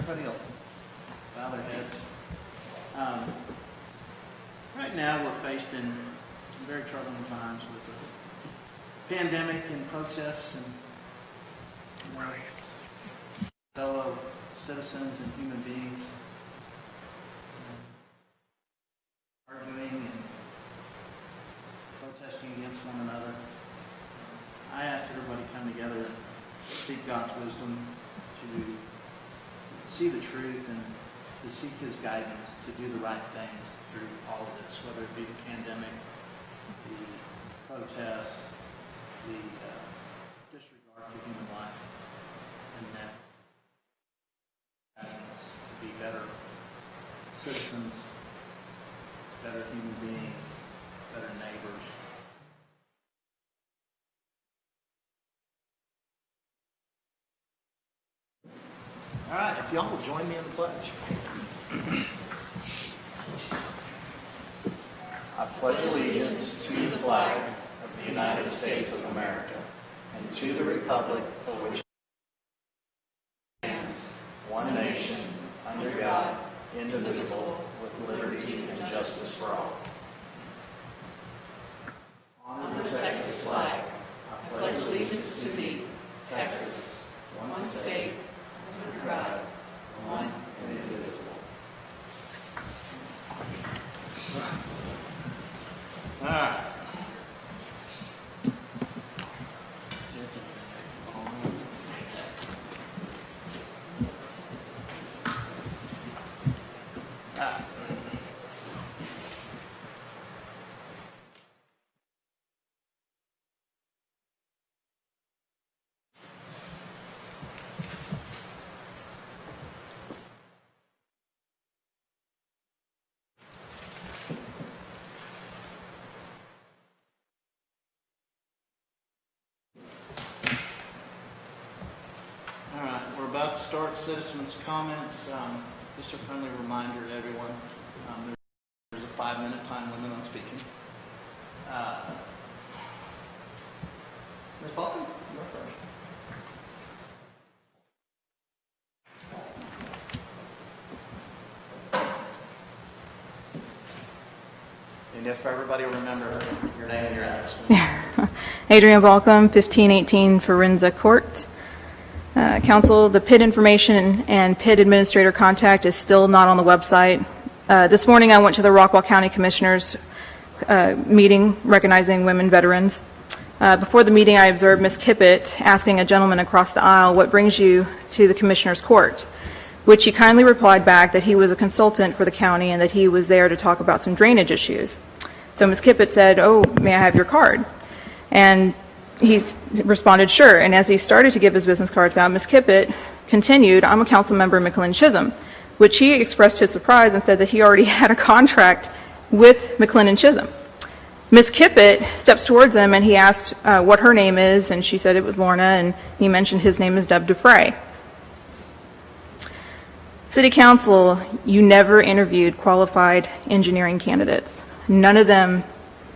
Everybody else bow their heads. Right now we're faced in some very troubling times with the pandemic and protests and fellow citizens and human beings arguing and protesting against one another. I ask that everybody come together and seek God's wisdom to see the truth and to seek His guidance to do the right things through all of this, whether it be the pandemic, the protests, the disregard for human life, and that guidance to be better citizens, better human beings, better neighbors. All right, if y'all will join me in the pledge. I pledge allegiance to the flag of the United States of America and to the republic for which it stands, one nation, under God, indivisible, with liberty and justice for all. On the Texas flag, I pledge allegiance to thee, Texas, one state, under God, one and indivisible. All right. About to start citizens' comments. Just a friendly reminder to everyone, there's a 5-minute time limit on speaking. Ms. Balkin, you're first. And if everybody will remember your name and your address. Adrian Balcom, 1518 Forenza Court. Council, the PID information and PID administrator contact is still not on the website. This morning I went to the Rockwall County Commissioners meeting recognizing women veterans. Before the meeting I observed Ms. Kippett asking a gentleman across the aisle, what brings you to the Commissioner's Court? Which he kindly replied back that he was a consultant for the county and that he was there to talk about some drainage issues. So Ms. Kippett said, oh, may I have your card? And he responded, sure. And as he started to give his business cards out, Ms. Kippett continued, I'm a council member in McLendon-Chisholm, which he expressed his surprise and said that he already had a contract with McLendon-Chisholm. Ms. Kippett steps towards him and he asked what her name is, and she said it was Lorna, and he mentioned his name is Deb DeFrey. City Council, you never interviewed qualified engineering candidates. None of them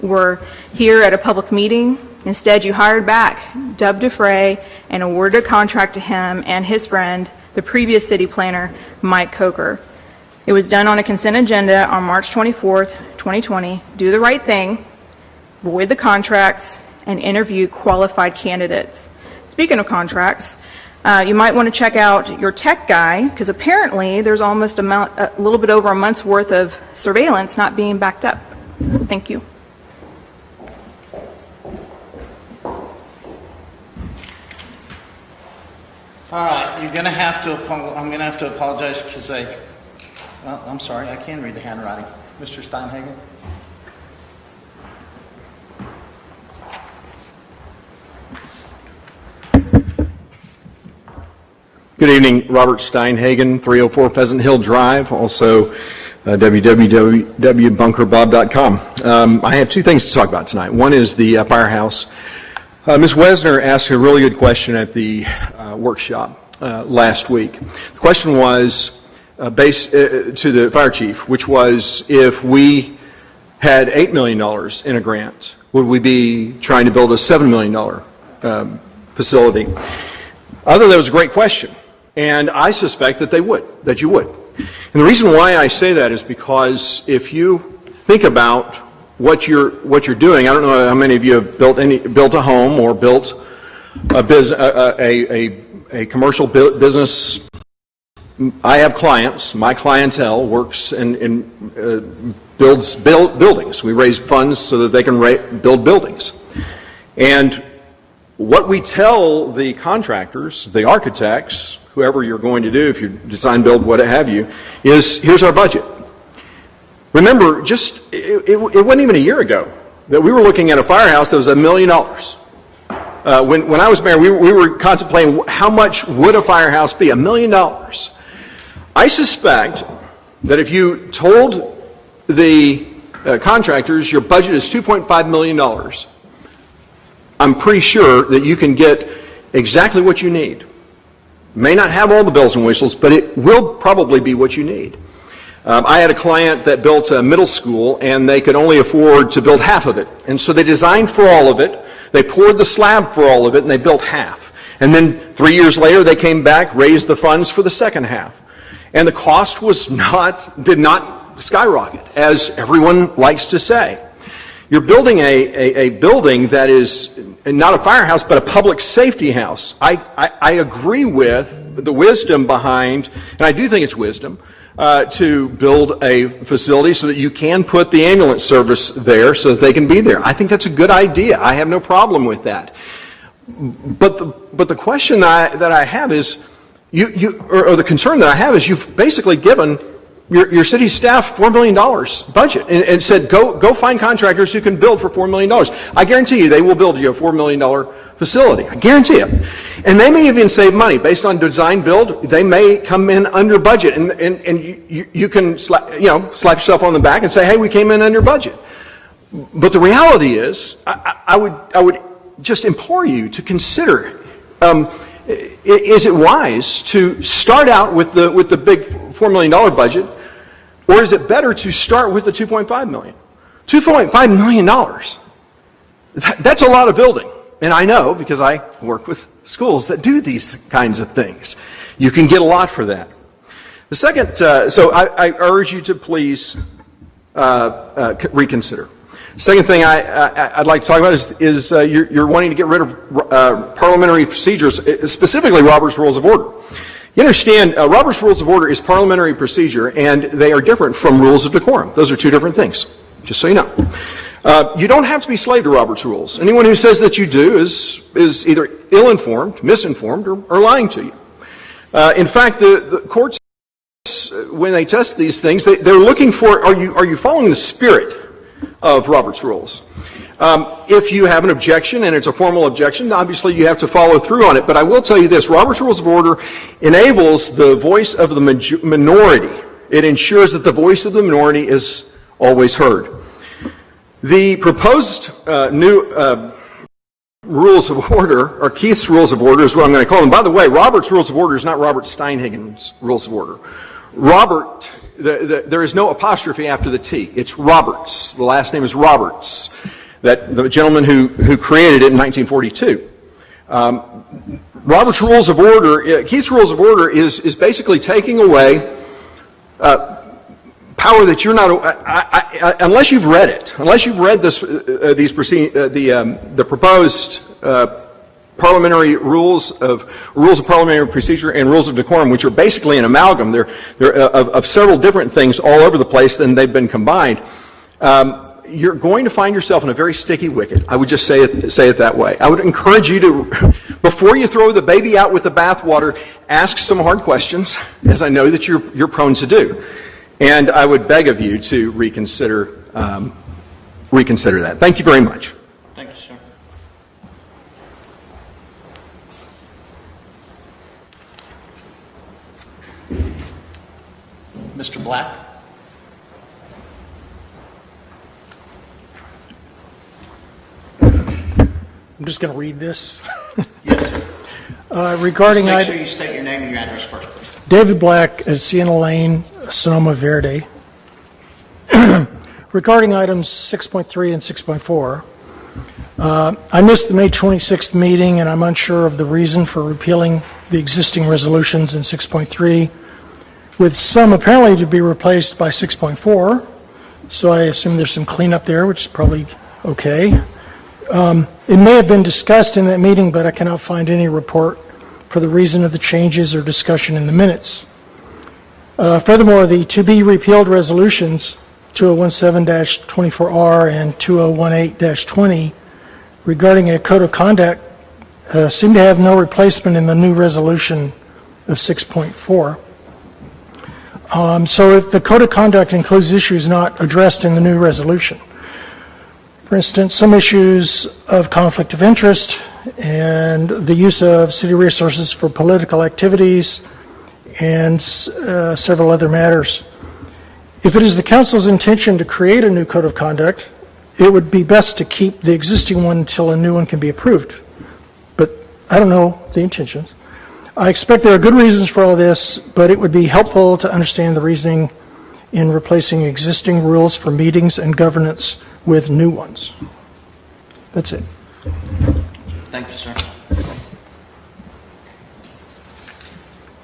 were here at a public meeting. Instead, you hired back Deb DeFrey and awarded a contract to him and his friend, the previous city planner, Mike Coker. It was done on a consent agenda on March 24th, 2020. Do the right thing, void the contracts, and interview qualified candidates. Speaking of contracts, you might want to check out your tech guy, because apparently there's almost a little bit over a month's worth of surveillance not being backed up. Thank you. All right, I'm going to have to apologize because I'm sorry, I can read the handwriting. Mr. Steinhagen. Good evening, Robert Steinhagen, 304 Pheasant Hill Drive, also www.bunkerbob.com. I have two things to talk about tonight. One is the firehouse. Ms. Wesner asked a really good question at the workshop last week. The question was based to the fire chief, which was if we had $8 million in a grant, would we be trying to build a $7 million facility? I thought that was a great question. And I suspect that you would. And the reason why I say that is because if you think about what you're doing, I don't know how many of you have built a home or built a commercial business. I have clients. My clientele works and builds buildings. We raise funds so that they can build buildings. And what we tell the contractors, the architects, whoever you're going to do, if you design, build, what have you, is here's our budget. Remember, it wasn't even a year ago that we were looking at a firehouse that was $1 million. When I was mayor, we were contemplating how much would a firehouse be, $1 million. I suspect that if you told the contractors your budget is $2.5 million, I'm pretty sure that you can get exactly what you need. May not have all the bells and whistles, but it will probably be what you need. I had a client that built a middle school, and they could only afford to build half of it. And so they designed for all of it, they poured the slab for all of it, and they built half. And then 3 years later, they came back, raised the funds for the second half. And the cost did not skyrocket, as everyone likes to say. You're building a building that is not a firehouse, but a public safety house. I agree with the wisdom behind, and I do think it's wisdom, to build a facility so that you can put the ambulance service there so that they can be there. I think that's a good idea. I have no problem with that. But the question that I have is, or the concern that I have is, you've basically given your city staff $4 million budget and said, go find contractors who can build for $4 million. I guarantee you they will build you a $4 million facility. I guarantee it. And they may even save money. Based on design build, they may come in under budget. And you can slap yourself on the back and say, hey, we came in under budget. But the reality is, I would just implore you to consider, is it wise to start out with the big $4 million budget, or is it better to start with the $2.5 million? $2.5 million. That's a lot of building. And I know, because I work with schools that do these kinds of things. You can get a lot for that. The second, so I urge you to please reconsider. The second thing I'd like to talk about is you're wanting to get rid of parliamentary procedures, specifically Robert's Rules of Order. You understand, Robert's Rules of Order is parliamentary procedure, and they are different from rules of decorum. Those are two different things, just so you know. You don't have to be slave to Robert's Rules. Anyone who says that you do is either ill-informed, misinformed, or lying to you. In fact, the courts, when they test these things, they're looking for, are you following the spirit of Robert's Rules? If you have an objection, and it's a formal objection, obviously you have to follow through on it. But I will tell you this, Robert's Rules of Order enables the voice of the minority. It ensures that the voice of the minority is always heard. The proposed new Rules of Order, or Keith's Rules of Order is what I'm going to call them. By the way, Robert's Rules of Order is not Robert Steinhagen's Rules of Order. Robert, there is no apostrophe after the T. It's Roberts. The last name is Roberts. That the gentleman who created it in 1942. Robert's Rules of Order, Keith's Rules of Order is basically taking away power that you're not, unless you've read it, unless you've read the proposed parliamentary rules of parliamentary procedure and rules of decorum, which are basically an amalgam. They're of several different things all over the place, then they've been combined. You're going to find yourself in a very sticky wicket. I would just say it that way. I would encourage you to, before you throw the baby out with the bathwater, ask some hard questions, as I know that you're prone to do. And I would beg of you to reconsider that. Thank you very much. Thank you, sir. Mr. Black? I'm just going to read this. Yes, sir. Regarding Make sure you state your name and your address first, please. David Black at Sienna Lane, Sonoma Verde. Regarding items 6.3 and 6.4, I missed the May 26th meeting, and I'm unsure of the reason for repealing the existing resolutions in 6.3, with some apparently to be replaced by 6.4. So I assume there's some cleanup there, which is probably okay. It may have been discussed in that meeting, but I cannot find any report for the reason of the changes or discussion in the minutes. Furthermore, the to-be repealed resolutions, 2017-24R and 2018-20, regarding a code of conduct, seem to have no replacement in the new resolution of 6.4. So if the code of conduct includes issues not addressed in the new resolution, for instance, some issues of conflict of interest and the use of city resources for political activities and several other matters. If it is the council's intention to create a new code of conduct, it would be best to keep the existing one until a new one can be approved. But I don't know the intentions. I expect there are good reasons for all this, but it would be helpful to understand the reasoning in replacing existing rules for meetings and governance with new ones. That's it. Thank you, sir.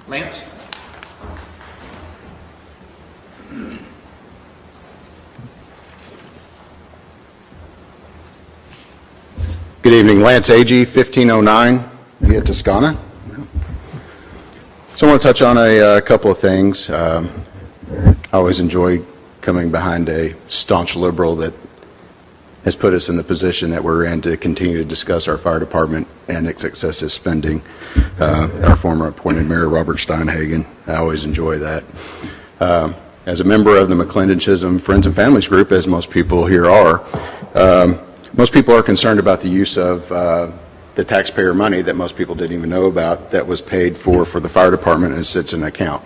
Lance? Good evening, Lance Agee, 1509 via Toscana. So I want to touch on a couple of things. I always enjoy coming behind a staunch liberal that has put us in the position that we're in to continue to discuss our fire department and its excessive spending. Our former appointed Mayor, Robert Steinhagen. I always enjoy that. As a member of the McLendon-Chisholm Friends and Families Group, as most people here are, most people are concerned about the use of the taxpayer money that most people didn't even know about that was paid for the fire department and sits in an account.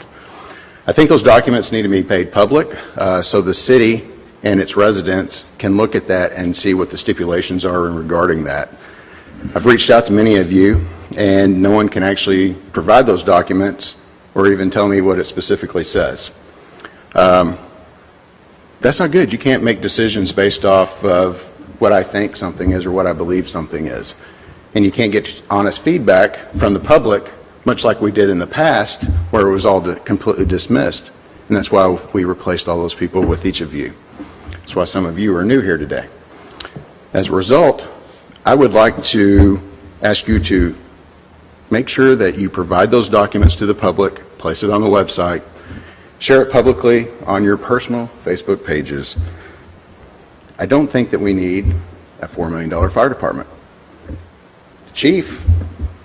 I think those documents need to be made public so the city and its residents can look at that and see what the stipulations are regarding that. I've reached out to many of you, and no one can actually provide those documents or even tell me what it specifically says. That's not good. You can't make decisions based off of what I think something is or what I believe something is. And you can't get honest feedback from the public, much like we did in the past, where it was all completely dismissed. And that's why we replaced all those people with each of you. That's why some of you are new here today. As a result, I would like to ask you to make sure that you provide those documents to the public, place it on the website, share it publicly on your personal Facebook pages. I don't think that we need a $4 million fire department. The chief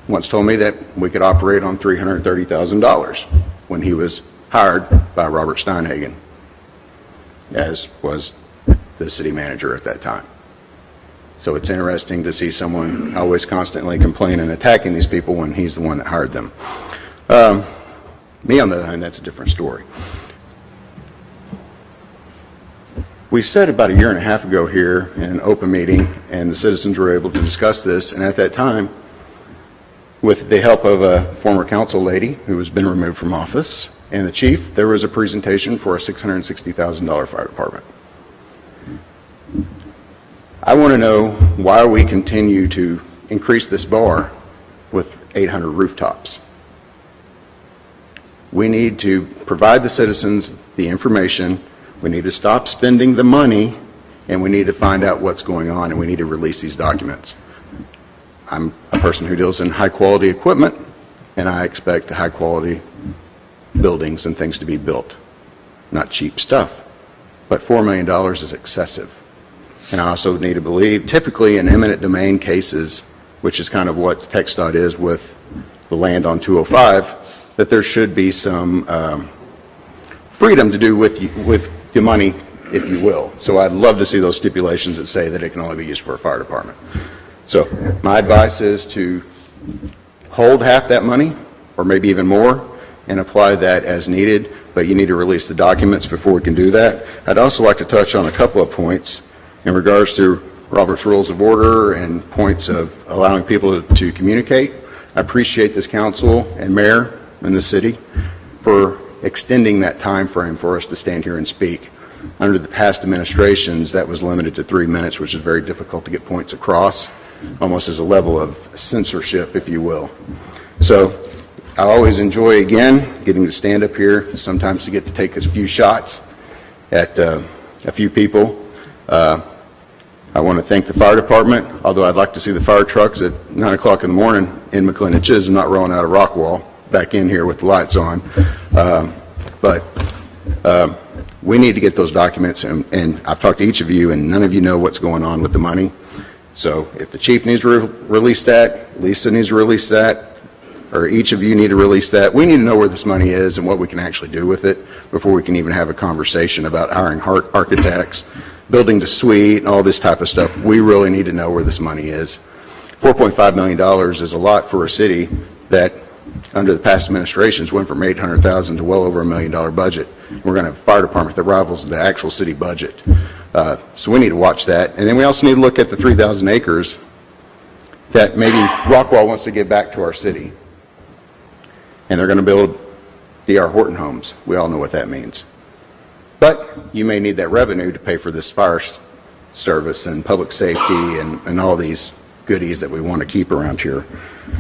once told me that we could operate on $330,000 when he was hired by Robert Steinhagen, as was the city manager at that time. So it's interesting to see someone always constantly complaining and attacking these people when he's the one that hired them. Me, on the other hand, that's a different story. We said about a year and a half ago here in an open meeting, and the citizens were able to discuss this, and at that time, with the help of a former council lady who has been removed from office and the chief, there was a presentation for a $660,000 fire department. I want to know why we continue to increase this bar with 800 rooftops. We need to provide the citizens the information. We need to stop spending the money, and we need to find out what's going on, and we need to release these documents. I'm a person who deals in high-quality equipment, and I expect high-quality buildings and things to be built, not cheap stuff. But $4 million is excessive. And I also need to believe, typically in eminent domain cases, which is kind of what TxDOT is with the land on 205, that there should be some freedom to do with the money, if you will. So I'd love to see those stipulations that say that it can only be used for a fire department. So my advice is to hold half that money, or maybe even more, and apply that as needed, but you need to release the documents before we can do that. I'd also like to touch on a couple of points in regards to Robert's Rules of Order and points of allowing people to communicate. I appreciate this council and mayor and the city for extending that time frame for us to stand here and speak. Under the past administrations, that was limited to 3 minutes, which is very difficult to get points across, almost as a level of censorship, if you will. So I always enjoy, again, getting to stand up here, sometimes to get to take a few shots at a few people. I want to thank the fire department, although I'd like to see the fire trucks at 9 o'clock in the morning in McLendon-Chisholm, not rolling out of Rockwall back in here with the lights on. But we need to get those documents, and I've talked to each of you, and none of you know what's going on with the money. So if the chief needs to release that, Lisa needs to release that, or each of you need to release that, we need to know where this money is and what we can actually do with it before we can even have a conversation about hiring architects, building the suite, and all this type of stuff. We really need to know where this money is. $4.5 million is a lot for a city that, under the past administrations, went from $800,000 to well over $1 million budget. We're going to have a fire department that rivals the actual city budget. So we need to watch that. And then we also need to look at the 3,000 acres that maybe Rockwall wants to give back to our city. And they're going to build D.R. Horton homes. We all know what that means. But you may need that revenue to pay for this fire service and public safety and all these goodies that we want to keep around here.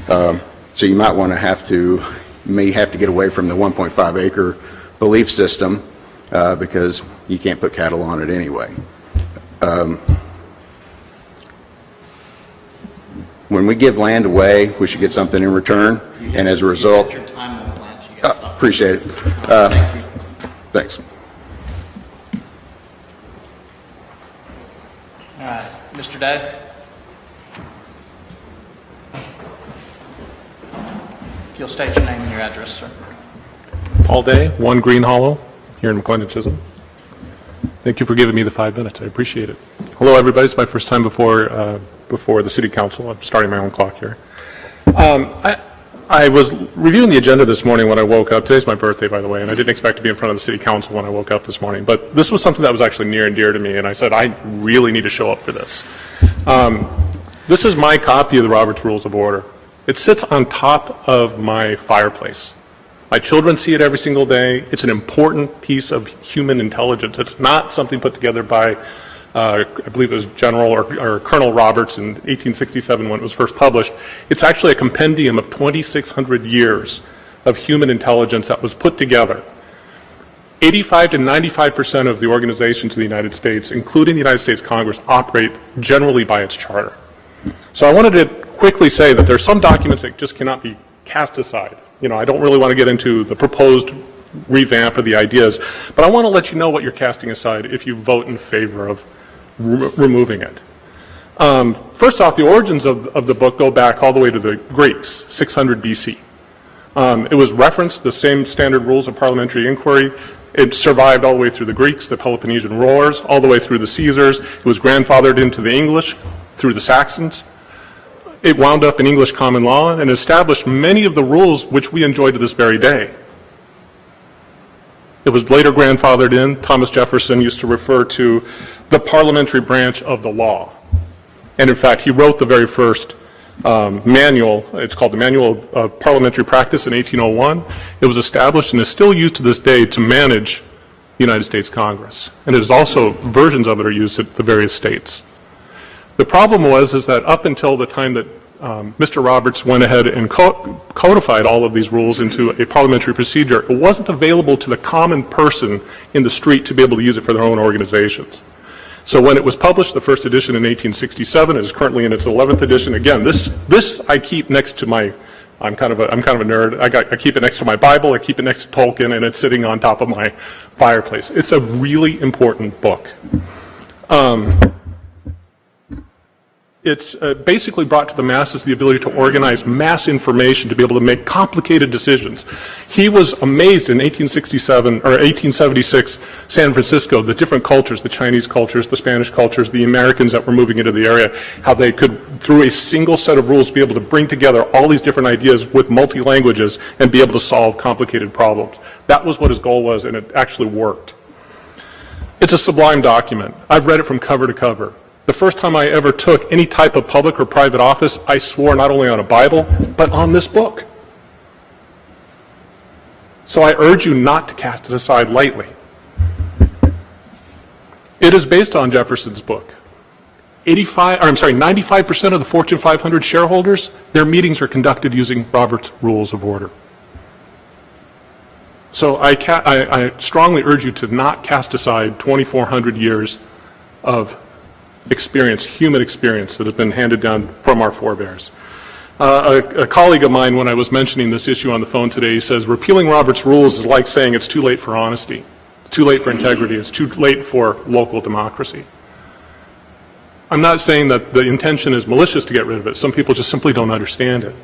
So you might want to may have to get away from the 1.5 acre belief system because you can't put cattle on it anyway. When we give land away, we should get something in return, and as a result, Your time limit, Lance. You gotta stop. appreciate it. Thank you. Thanks. All right, Mr. Day? If you'll state your name and your address, sir. All day, 1 Green Hollow, here in McLendon-Chisholm. Thank you for giving me the 5 minutes. I appreciate it. Hello, everybody. It's my first time before the City Council. I'm starting my own clock here. I was reviewing the agenda this morning when I woke up. Today's my birthday, by the way, and I didn't expect to be in front of the City Council when I woke up this morning. But this was something that was actually near and dear to me, and I said, I really need to show up for this. This is my copy of the Robert's Rules of Order. It sits on top of my fireplace. My children see it every single day. It's an important piece of human intelligence. It's not something put together by, I believe it was General or Colonel Roberts in 1867 when it was first published. It's actually a compendium of 2,600 years of human intelligence that was put together. 85 to 95% of the organizations in the United States, including the United States Congress, operate generally by its charter. So I wanted to quickly say that there are some documents that just cannot be cast aside. You know, I don't really want to get into the proposed revamp of the ideas, but I want to let you know what you're casting aside if you vote in favor of removing it. First off, the origins of the book go back all the way to the Greeks, 600 BC. It was referenced, the same standard rules of parliamentary inquiry. It survived all the way through the Greeks, the Peloponnesian Wars, all the way through the Caesars. It was grandfathered into the English through the Saxons. It wound up in English common law and established many of the rules which we enjoy to this very day. It was later grandfathered in. Thomas Jefferson used to refer to the parliamentary branch of the law. And in fact, he wrote the very first manual. It's called the Manual of Parliamentary Practice in 1801. It was established and is still used to this day to manage the United States Congress. And it is also, versions of it are used at the various states. The problem is that up until the time that Mr. Roberts went ahead and codified all of these rules into a parliamentary procedure, it wasn't available to the common person in the street to be able to use it for their own organizations. So when it was published, the first edition in 1867, it is currently in its 11th edition. Again, this I keep next to my, I'm kind of a nerd. I keep it next to my Bible, I keep it next to Tolkien, and it's sitting on top of my fireplace. It's a really important book. It's basically brought to the masses the ability to organize mass information to be able to make complicated decisions. He was amazed in 1867 or 1876 San Francisco, the different cultures, the Chinese cultures, the Spanish cultures, the Americans that were moving into the area, how they could, through a single set of rules, be able to bring together all these different ideas with multi-languages and be able to solve complicated problems. That was what his goal was, and it actually worked. It's a sublime document. I've read it from cover to cover. The first time I ever took any type of public or private office, I swore not only on a Bible, but on this book. So I urge you not to cast it aside lightly. It is based on Jefferson's book. 95% of the Fortune 500 shareholders, their meetings are conducted using Robert's Rules of Order. So I strongly urge you to not cast aside 2,400 years of experience, human experience, that have been handed down from our forebears. A colleague of mine, when I was mentioning this issue on the phone today, he says, repealing Robert's rules is like saying it's too late for honesty, it's too late for integrity, it's too late for local democracy. I'm not saying that the intention is malicious to get rid of it. Some people just simply don't understand it.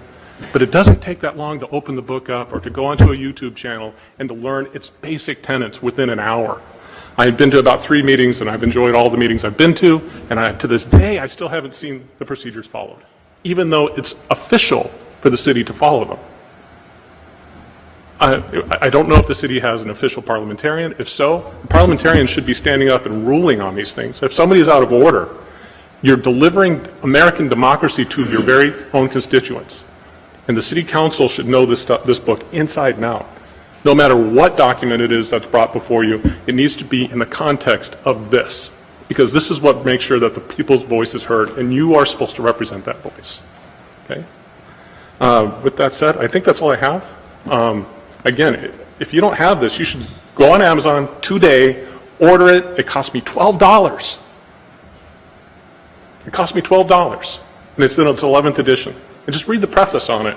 But it doesn't take that long to open the book up or to go onto a YouTube channel and to learn its basic tenets within an hour. I've been to about 3 meetings, and I've enjoyed all the meetings I've been to, and to this day, I still haven't seen the procedures followed, even though it's official for the city to follow them. I don't know if the city has an official parliamentarian. If so, the parliamentarian should be standing up and ruling on these things. If somebody is out of order, you're delivering American democracy to your very own constituents. And the city council should know this book inside and out. No matter what document it is that's brought before you, it needs to be in the context of this. Because this is what makes sure that the people's voice is heard, and you are supposed to represent that voice. Okay? With that said, I think that's all I have. Again, if you don't have this, you should go on Amazon today, order it. It cost me $12. It cost me $12. And it's in its 11th edition. And just read the preface on it,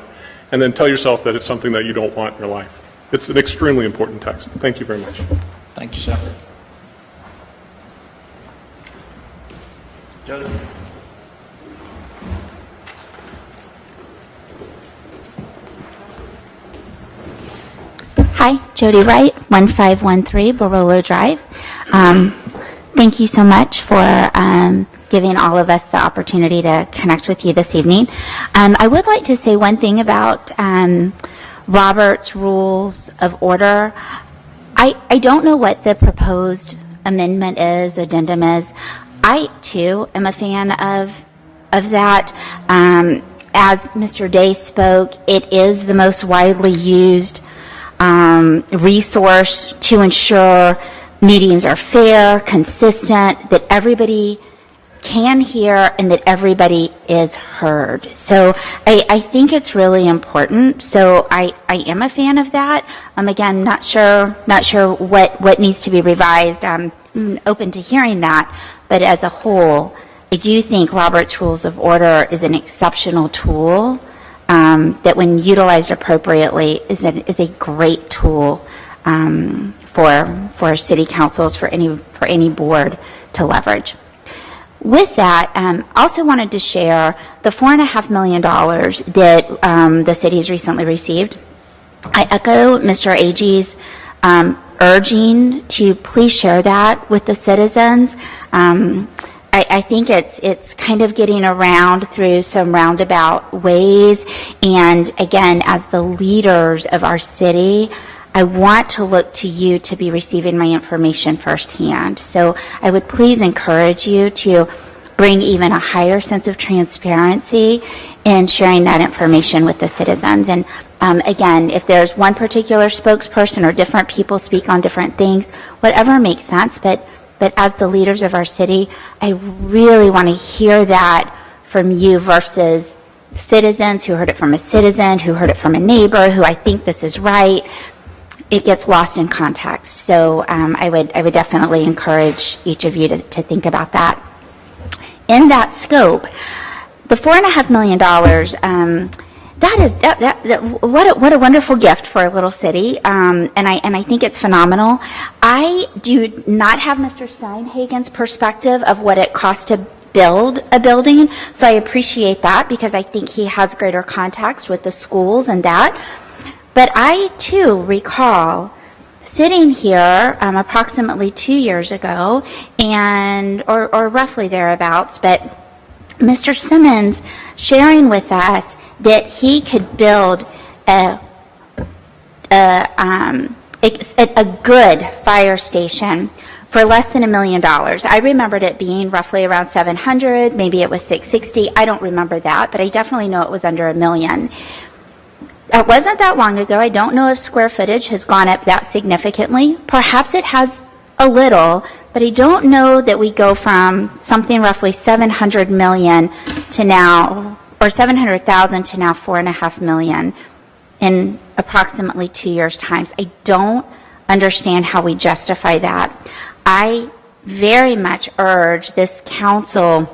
and then tell yourself that it's something that you don't want in your life. It's an extremely important text. Thank you very much. Thank you, sir. Jody? Hi, Jody Wright, 1513 Barolo Drive. Thank you so much for giving all of us the opportunity to connect with you this evening. I would like to say one thing about Robert's Rules of Order. I don't know what the proposed amendment is, addendum is. I, too, am a fan of that. As Mr. Day spoke, it is the most widely used resource to ensure meetings are fair, consistent, that everybody can hear, and that everybody is heard. So I think it's really important. So I am a fan of that. Again, not sure what needs to be revised. I'm open to hearing that. But as a whole, I do think Robert's Rules of Order is an exceptional tool that, when utilized appropriately, is a great tool for city councils, for any board to leverage. With that, also wanted to share the $4.5 million that the city has recently received. I echo Mr. Agee's urging to please share that with the citizens. I think it's kind of getting around through some roundabout ways, and again, as the leaders of our city, I want to look to you to be receiving my information firsthand. So I would please encourage you to bring even a higher sense of transparency in sharing that information with the citizens. And again, if there's one particular spokesperson or different people speak on different things, whatever makes sense, but as the leaders of our city, I really want to hear that from you versus citizens who heard it from a citizen, who heard it from a neighbor, who I think this is right. It gets lost in context. So I would definitely encourage each of you to think about that. In that scope, the $4.5 million, what a wonderful gift for a little city, and I think it's phenomenal. I do not have Mr. Steinhagen's perspective of what it costs to build a building, so I appreciate that because I think he has greater context with the schools and that. But I, too, recall sitting here approximately 2 years ago, or roughly thereabouts, but Mr. Simmons sharing with us that he could build a good fire station for less than $1 million. I remembered it being roughly around 700, maybe it was 660. I don't remember that, but I definitely know it was under $1 million. It wasn't that long ago. I don't know if square footage has gone up that significantly. Perhaps it has a little, but I don't know that we go from something roughly 700 million to now, or 700,000 to now 4.5 million in approximately 2 years' times. I don't understand how we justify that. I very much urge this council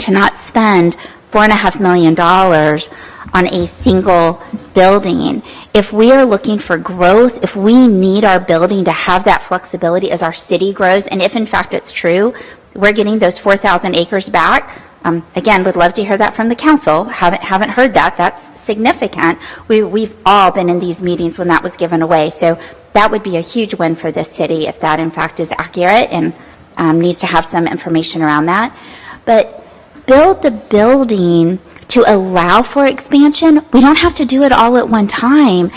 to not spend $4.5 million on a single building. If we are looking for growth, if we need our building to have that flexibility as our city grows, and if in fact it's true, we're getting those 4,000 acres back. Again, would love to hear that from the council. Haven't heard that. That's significant. We've all been in these meetings when that was given away. So that would be a huge win for this city if that in fact is accurate, and needs to have some information around that. But build the building to allow for expansion. We don't have to do it all at one time.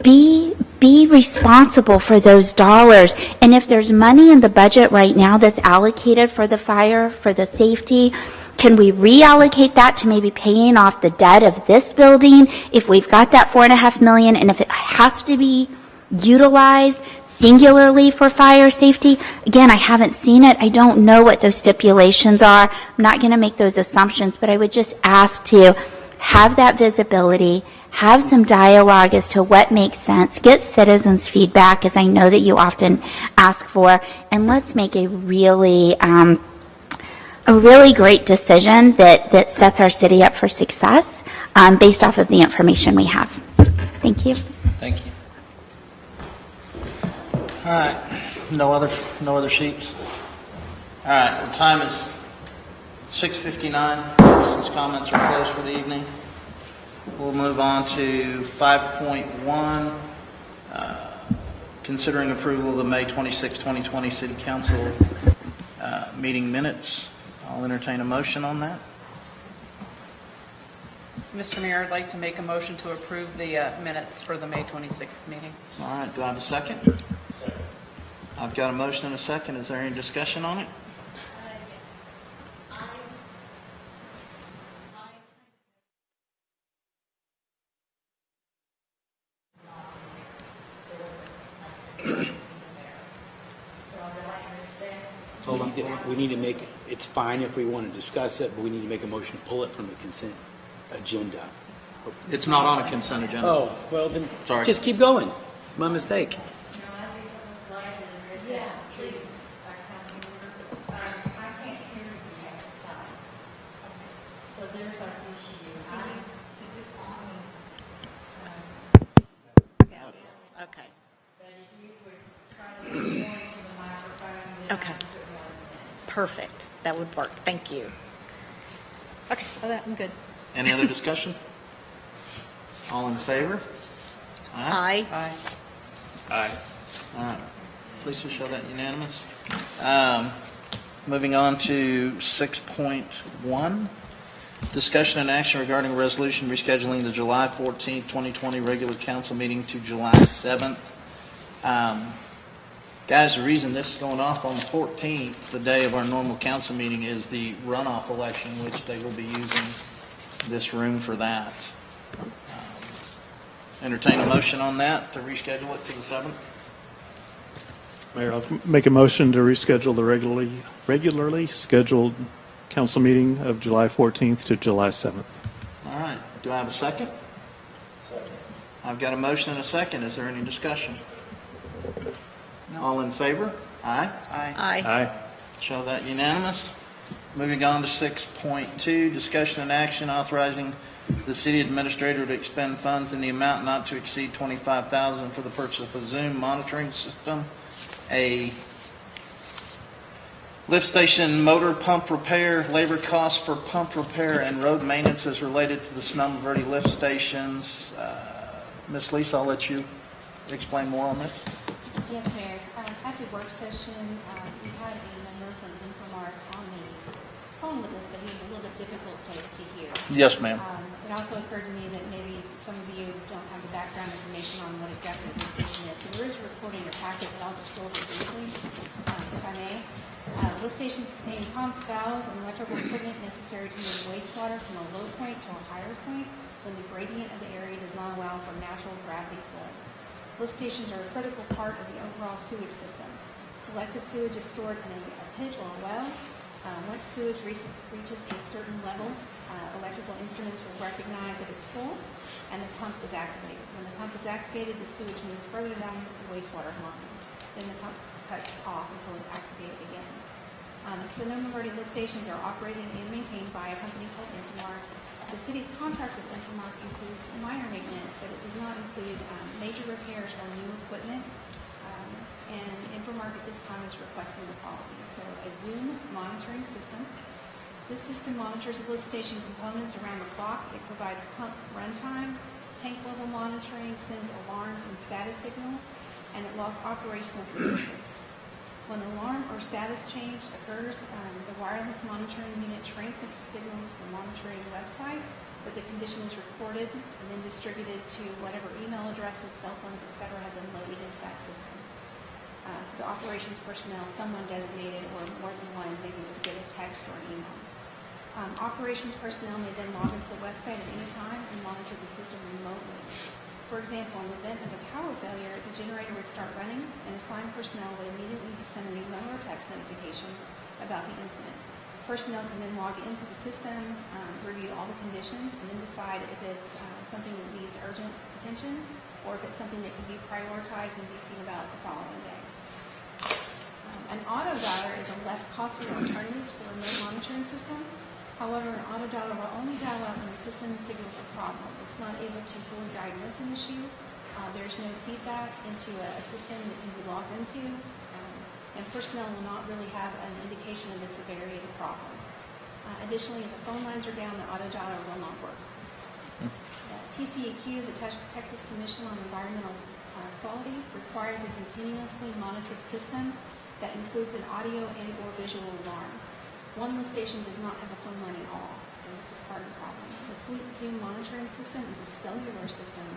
Be responsible for those dollars. And if there's money in the budget right now that's allocated for the fire, for the safety, can we reallocate that to maybe paying off the debt of this building if we've got that $4.5 million, and if it has to be utilized singularly for fire safety? Again, I haven't seen it. I don't know what those stipulations are. I'm not going to make those assumptions, but I would just ask to have that visibility, have some dialogue as to what makes sense, get citizens' feedback, as I know that you often ask for, and let's make a really great decision that sets our city up for success based off of the information we have. Thank you. Thank you. All right, no other sheets? All right, the time is 6:59. Citizens' comments are closed for the evening. We'll move on to 5.1, considering approval of the May 26, 2020 City Council meeting minutes. I'll entertain a motion on that. Mr. Mayor, I'd like to make a motion to approve the minutes for the May 26th meeting. All right, do I have a second? Second. I've got a motion and a second. Is there any discussion on it? We need to make, it's fine if we want to discuss it, but we need to make a motion to pull it from the consent agenda. It's not on a consent agenda. Oh, well then, Sorry. just keep going. My mistake. Okay. Okay. Perfect. That would work. Thank you. Okay, I'm good. Any other discussion? All in favor? Aye. Aye. All right. Please show that unanimous. Moving on to 6.1, discussion and action regarding resolution rescheduling the July 14th, 2020 regular council meeting to July 7th. Guys, the reason this is going off on the 14th, the day of our normal council meeting, is the runoff election, which they will be using this room for that. Entertain a motion on that to reschedule it to the 7th. Mayor, I'll make a motion to reschedule the regularly scheduled council meeting of July 14th to July 7th. All right. Do I have a second? Second. I've got a motion and a second. Is there any discussion? No. All in favor? Aye. Aye. Aye. Show that unanimous. Moving on to 6.2, discussion and action authorizing the city administrator to expend funds in the amount not to exceed $25,000 for the purchase of a Zoom monitoring system, a lift station motor pump repair, labor costs for pump repair, and road maintenance as related to the Sonoma Verde lift stations. Ms. Lisa, I'll let you explain more on this. Yes, Mayor. At the work session, we had a member from Infomark on the phone with us, but he was a little bit difficult to hear. Yes, ma'am. It also occurred to me that maybe some of you don't have the background information on what exactly the station is. So there is a report in your packet, but I'll just go over it briefly, if I may. Lift stations contain pumps, valves, and electrical equipment necessary to move wastewater from a low point to a higher point when the gradient of the area does not allow for natural gravity flow. Lift stations are a critical part of the overall sewage system. Collected sewage is stored in a pit or a well. Once sewage reaches a certain level, electrical instruments will recognize that it's full and the pump is activated. When the pump is activated, the sewage moves further down the wastewater line. Then the pump cuts off until it's activated again. Sonoma Verde lift stations are operated and maintained by a company called Infomark. The city's contract with Infomark includes minor maintenance, but it does not include major repairs or new equipment. And Infomark at this time is requesting the following. So a Zoom monitoring system. This system monitors lift station components around the clock. It provides pump runtime, tank level monitoring, sends alarms and status signals, and it logs operational statistics. When an alarm or status change occurs, the wireless monitoring unit transmits the signals to the monitoring website, where the condition is recorded and then distributed to whatever email addresses, cell phones, etc. have been loaded into that system. So the operations personnel, someone designated or more than one, maybe would get a text or an email. Operations personnel may then log into the website at any time and monitor the system remotely. For example, in the event of a power failure, the generator would start running and assigned personnel would immediately be sent an email or text notification about the incident. Personnel can then log into the system, review all the conditions, and then decide if it's something that needs urgent attention or if it's something that can be prioritized and be seen about the following day. An auto dialer is a less costly alternative to the remote monitoring system. However, an auto dialer will only dial out when the system signals a problem. It's not able to fully diagnose an issue. There's no feedback into a system that can be logged into, and personnel will not really have an indication of the severity of the problem. Additionally, if the phone lines are down, the auto dialer will not work. TCEQ, the Texas Commission on Environmental Quality, requires a continuously monitored system that includes an audio and or visual alarm. One lift station does not have a phone line at all, so this is part of the problem. The Fleet Zoom monitoring system is a cellular system,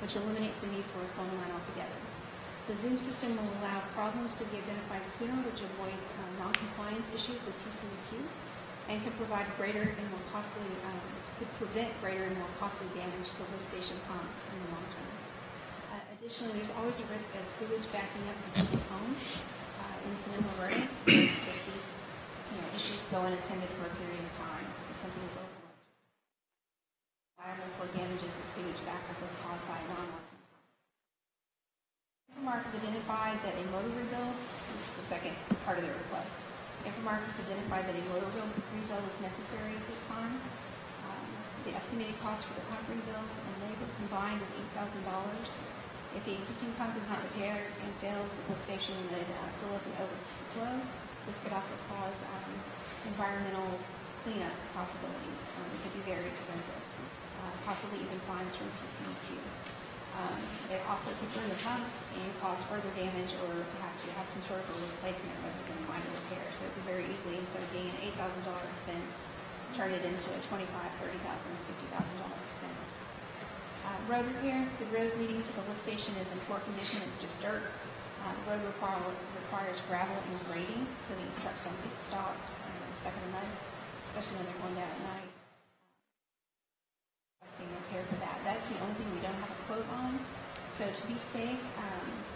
which eliminates the need for a phone line altogether. The Zoom system will allow problems to be identified sooner, which avoids non-compliance issues with TCEQ, and could provide greater and more costly, could prevent greater and more costly damage to lift station pumps in the long term. Additionally, there's always a risk of sewage backing up into people's homes in Sonoma Verde if these issues go unattended for a period of time, if something is overlooked. Liable for damages of sewage backup was caused by a non-working pump. Infomark has identified that a motor rebuild, this is the second part of their request. Infomark has identified that a motor rebuild is necessary at this time. The estimated cost for the pump rebuild and labor combined is $8,000. If the existing pump is not repaired and fails, the lift station would fill up and overflow. This could also cause environmental cleanup possibilities. It could be very expensive, possibly even fines from TCEQ. It also could burn the pumps and cause further damage or have to have some sort of a replacement rather than minor repair. So it could very easily, instead of being an $8,000 expense, turn it into a $25,000, $30,000, $50,000 expense. Road repair, the road leading to the lift station is in poor condition. It's just dirt. The road requires gravel and grading so these trucks don't get stuck in the mud, especially when they're going down at night. Requesting repair for that. That's the only thing we don't have a quote on. So to be safe,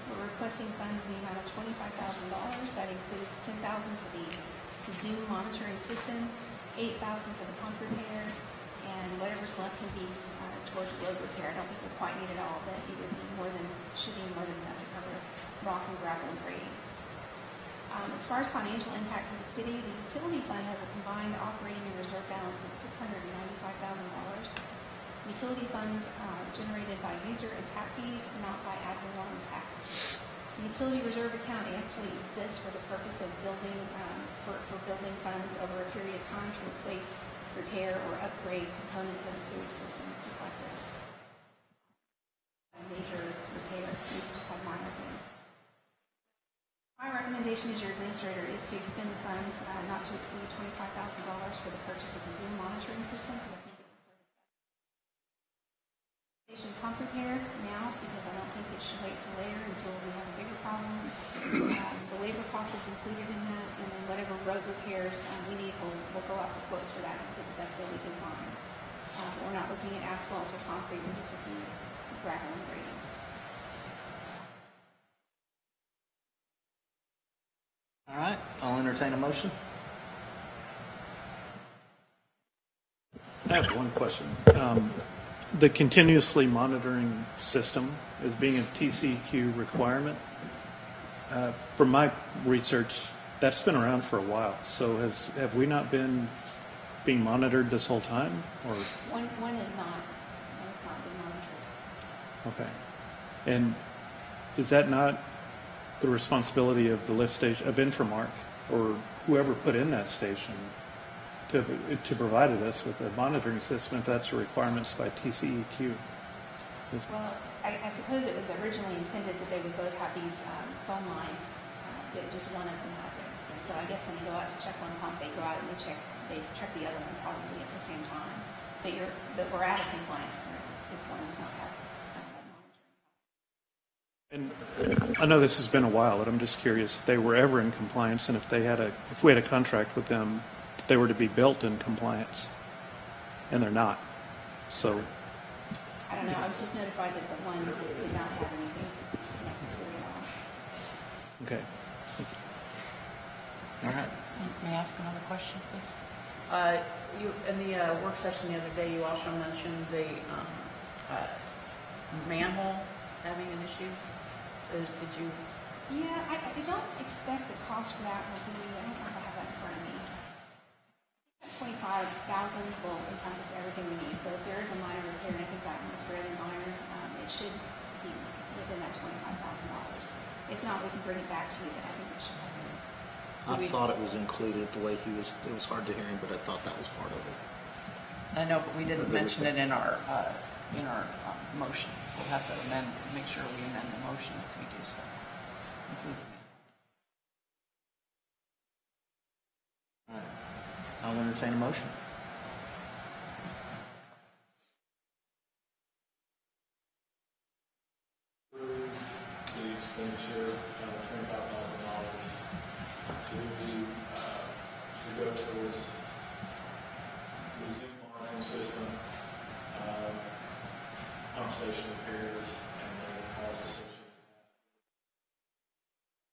we're requesting funds in the amount of $25,000. That includes $10,000 for the Zoom monitoring system, $8,000 for the pump repair, and whatever's left can be towards road repair. I don't think we'll quite need it all, but it would be should be more than enough to cover rock and gravel and grading. As far as financial impact to the city, the utility fund has a combined operating and reserve balance of $695,000. Utility funds are generated by user and tap fees, not by ad valorem tax. The utility reserve account actually exists for the purpose of building, for building funds over a period of time to replace, repair, or upgrade components of the sewage system, just like this. A major repair, you just have minor things. My recommendation as your administrator is to expend the funds not to exceed $25,000 for the purchase of the Zoom monitoring system. Station pump repair now, because I don't think it should wait till later until we have a bigger problem. The labor cost is included in that, and then whatever road repairs we need, we'll go out for quotes for that and get the best deal we can find. We're not looking at asphalt or concrete, we're just looking at gravel and grading. All right, I'll entertain a motion. I have one question. the continuously monitoring system as being a TCEQ requirement, from my research, that's been around for a while. So have we not been being monitored this whole time? Or One is not. One is not being monitored. okay, and is that not the responsibility of the lift station of Infomark or whoever put in that station to provide us with a monitoring system if that's a requirements by TCEQ? Well, I suppose it was originally intended that they would both have these phone lines, but just one of them has it. And so I guess when they go out to check one pump, they go out and they check the other one probably at the same time. But we're out of compliance because one does not have monitoring. And I know this has been a while, but I'm just curious if they were ever in compliance and if we had a contract with them, they were to be built in compliance, and they're not. So I don't know. I was just notified that the one did not have anything connected to it at all. okay. All right. May I ask another question, please? In the work session the other day, you also mentioned the manhole having an issue. Did you? Yeah, I don't expect the cost for that will be, I don't know if I have that in front of me. $25,000 will encompass everything we need. So if there is a minor repair, and I think that one was fairly minor, it should be within that $25,000. If not, we can bring it back to you, but I think it should have it. I thought it was included the way it was hard to hear him, but I thought that was part of it. I know, but we didn't mention it in our motion. We'll have to make sure we amend the motion if we do so. Include the All right. I'll entertain a motion. The expenditure of $25,000 to go towards the Zoom monitoring system, pump station repairs, and the costs associated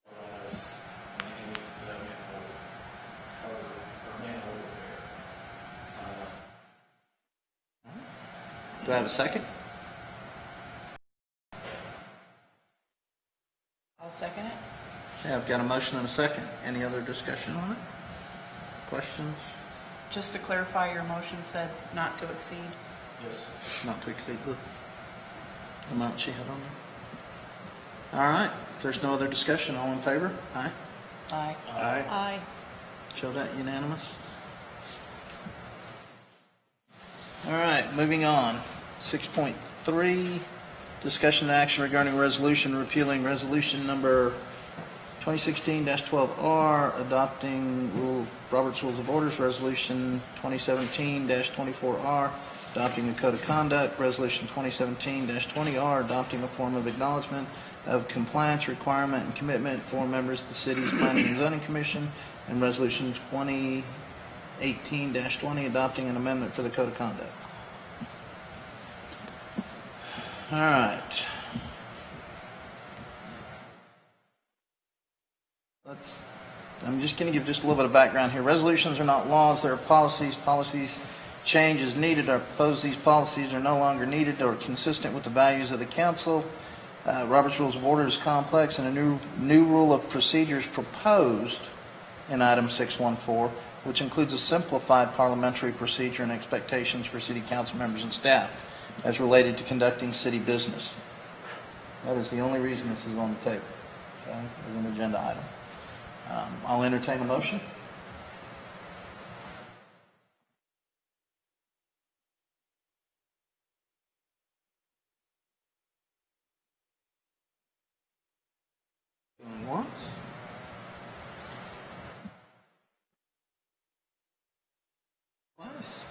with that, as any manhole cover or manhole repair. Do I have a second? I'll second it. Okay, I've got a motion and a second. Any other discussion on it? Questions? Just to clarify, your motion said not to exceed. Yes. Not to exceed the amount she had on there. All right. If there's no other discussion, all in favor? Aye. Aye. Aye. Aye. Show that unanimous. All right, moving on. 6.3, discussion and action regarding resolution repealing resolution number 2016-12R, adopting Robert's Rules of Orders, resolution 2017-24R, adopting a code of conduct, resolution 2017-20R, adopting a form of acknowledgement of compliance requirement and commitment for members of the city's Planning and Zoning Commission, and resolution 2018-20, adopting an amendment for the code of conduct. All right. I'm just going to give just a little bit of background here. Resolutions are not laws, they're policies. Policies change as needed or proposed. These policies are no longer needed or consistent with the values of the council. Robert's Rules of Order is complex, and a new rule of procedure is proposed in item 614, which includes a simplified parliamentary procedure and expectations for city council members and staff as related to conducting city business. That is the only reason this is on the table, okay, as an agenda item. I'll entertain a motion. Going once. Twice.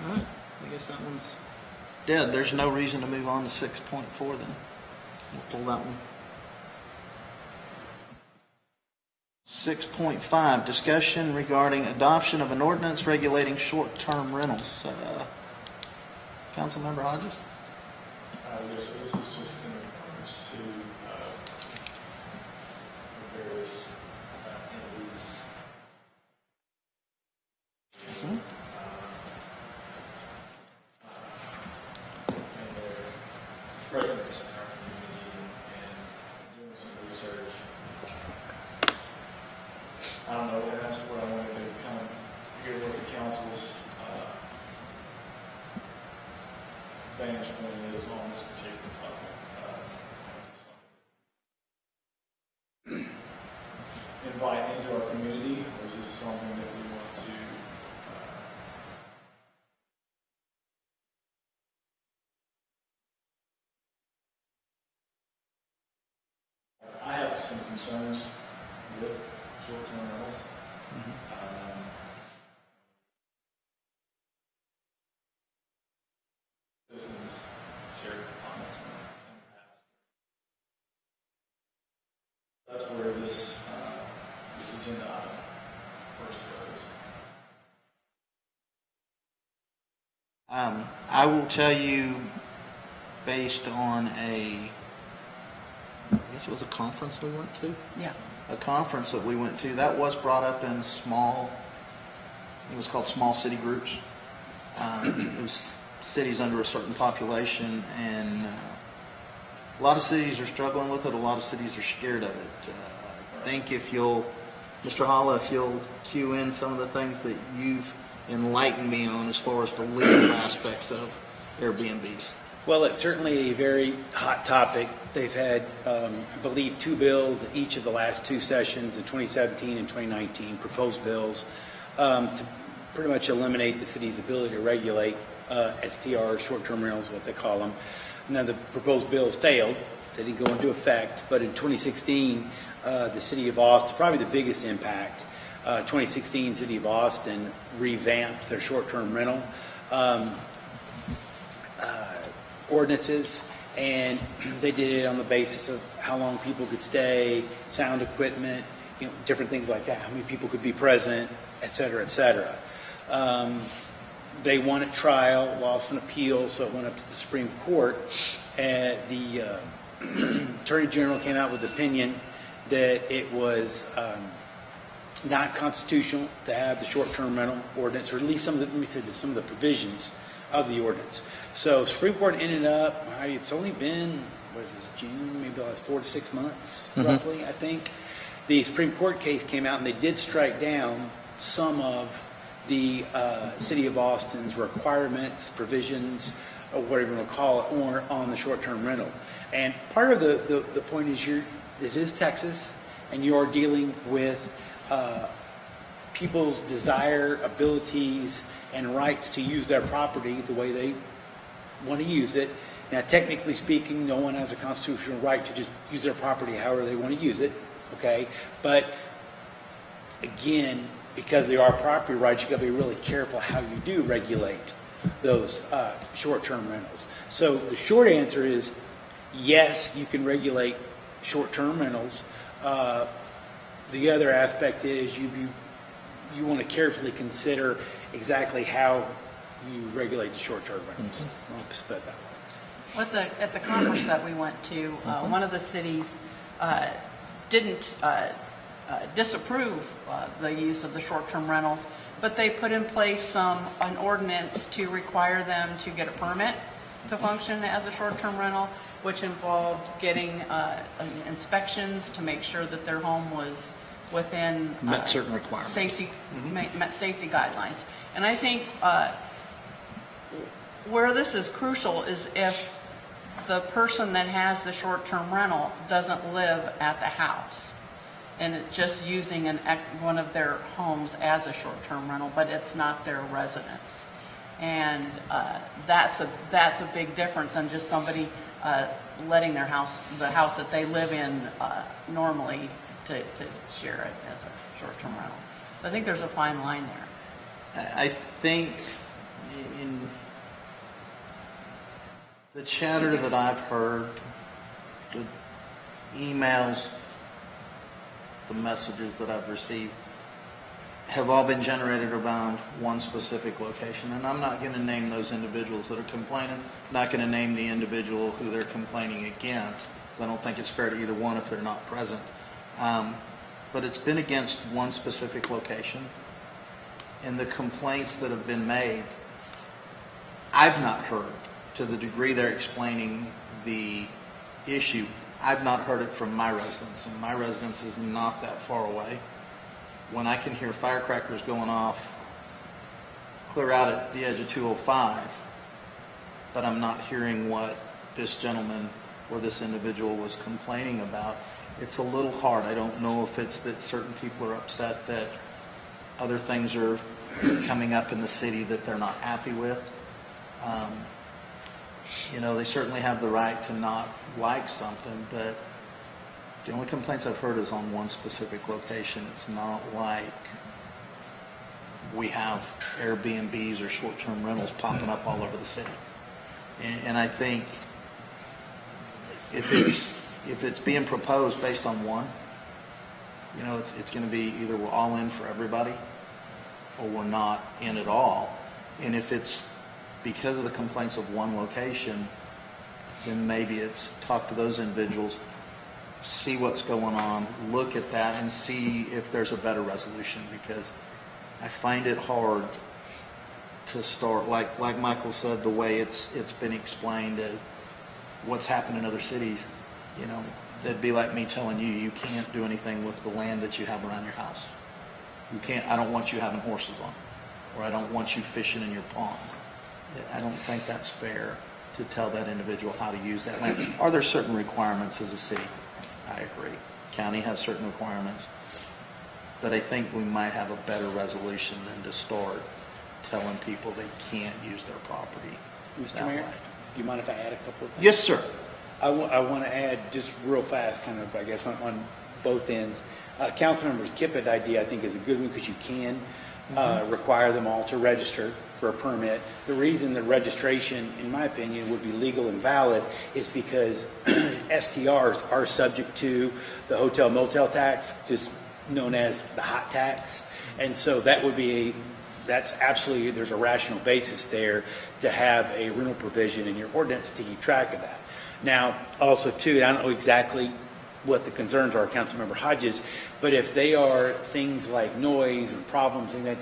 All right, I guess that one's dead. There's no reason to move on to 6.4 then. We'll pull that one. 6.5, discussion regarding adoption of an ordinance regulating short-term rentals. Councilmember Hodges? Yes, so this is just in regards to the various entities. concerns with short-term rentals. Citizens shared comments in the past. That's where this agenda item first arose. I will tell you, based on I guess it was a conference we went to? Yeah. A conference that we went to, that was brought up in it was called small city groups. It was cities under a certain population, and a lot of cities are struggling with it, a lot of cities are scared of it. I think Mr. Holla, if you'll cue in some of the things that you've enlightened me on as far as the legal aspects of Airbnbs. Well, it's certainly a very hot topic. They've had, I believe, 2 bills in each of the last 2 sessions in 2017 and 2019, proposed bills to pretty much eliminate the city's ability to regulate STR, short-term rentals, what they call them. Now, the proposed bills failed. They didn't go into effect. But in 2016, the city of Austin, probably the biggest impact, 2016, city of Austin revamped their short-term rental ordinances, and they did it on the basis of how long people could stay, sound equipment, different things like that, how many people could be present, et cetera, et cetera. They won at trial, lost an appeal, so it went up to the Supreme Court. The Attorney General came out with an opinion that it was not constitutional to have the short-term rental ordinance, or at least some of the provisions of the ordinance. So Supreme Court ended up, it's only been, June, maybe the last 4 to 6 months, roughly, I think. The Supreme Court case came out, and they did strike down some of the City of Austin's requirements, provisions, or whatever you want to call it, or on the short-term rental. And part of the point is this is Texas, and you are dealing with people's desire, abilities, and rights to use their property the way they want to use it. Now, technically speaking, no one has a constitutional right to just use their property however they want to use it, okay? But again, because they are property rights, you got to be really careful how you do regulate those short-term rentals. So the short answer is yes, you can regulate short-term rentals. The other aspect is you want to carefully consider exactly how you regulate the short-term rentals. I'll put it that way. At the conference that we went to, one of the cities didn't disapprove the use of the short-term rentals, but they put in place an ordinance to require them to get a permit to function as a short-term rental, which involved getting inspections to make sure that their home was within met certain requirements, met safety guidelines. And I think where this is crucial is if the person that has the short-term rental doesn't live at the house and it's just using one of their homes as a short-term rental, but it's not their residence. And that's a big difference than just somebody letting the house that they live in normally to share it as a short-term rental. So I think there's a fine line there. I think in the chatter that I've heard, the emails, the messages that I've received have all been generated around one specific location. And I'm not going to name those individuals that are complaining. I'm not going to name the individual who they're complaining against. I don't think it's fair to either one if they're not present. But it's been against one specific location. And the complaints that have been made, I've not heard, to the degree they're explaining the issue, I've not heard it from my residence, and my residence is not that far away. When I can hear firecrackers going off clear out at the edge of 205, but I'm not hearing what this gentleman or this individual was complaining about, it's a little hard. I don't know if it's that certain people are upset that other things are coming up in the city that they're not happy with. They certainly have the right to not like something, but The only complaints I've heard is on one specific location. It's not like we have Airbnbs or short-term rentals popping up all over the city. And I think if it's being proposed based on one, you know, it's going to be either we're all in for everybody or we're not in at all. And if it's because of the complaints of one location, then maybe it's talk to those individuals, see what's going on, look at that and see if there's a better resolution, because I find it hard to start, like Michael said, the way it's been explained, what's happened in other cities. You know, that'd be like me telling you, you can't do anything with the land that you have around your house. You can't, I don't want you having horses on, or I don't want you fishing in your pond. I don't think that's fair to tell that individual how to use that land. Are there certain requirements as a city? I agree. County has certain requirements, but I think we might have a better resolution than to start telling people they can't use their property. Mr. Mayor, do you mind if I add a couple of things? Yes, sir. I want to add just real fast, kind of, I guess, on both ends. Councilmember's Kippett idea, I think, is a good one because you can require them all to register for a permit. The reason the registration, in my opinion, would be legal and valid is because STRs are subject to the hotel motel tax, just known as the hot tax. And so that would be that's absolutely, there's a rational basis there to have a rental provision in your ordinance to keep track of that. Now, also, too, I don't know exactly what the concerns are, Councilmember Hodges, but if they are things like noise and problems and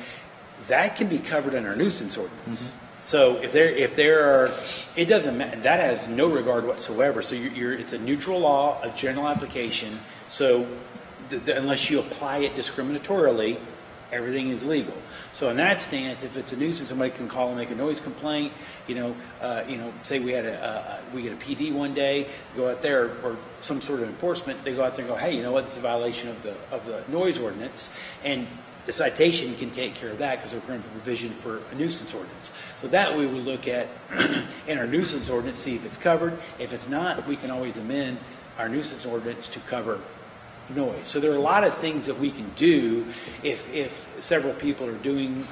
that can be covered in our nuisance ordinance. Mm-hmm. So if there are, it doesn't matter, that has no regard whatsoever. So it's a neutral law, a general application. So unless you apply it discriminatorily, everything is legal. So in that stance, if it's a nuisance, somebody can call and make a noise complaint. Say we get a PD one day, go out there, or some sort of enforcement. They go out there and go, hey, you know what? This is a violation of the noise ordinance, and the citation can take care of that because we're going to provision for a nuisance ordinance. So that we would look at in our nuisance ordinance, see if it's covered. If it's not, we can always amend our nuisance ordinance to cover noise. So there are a lot of things that we can do if several people are doing,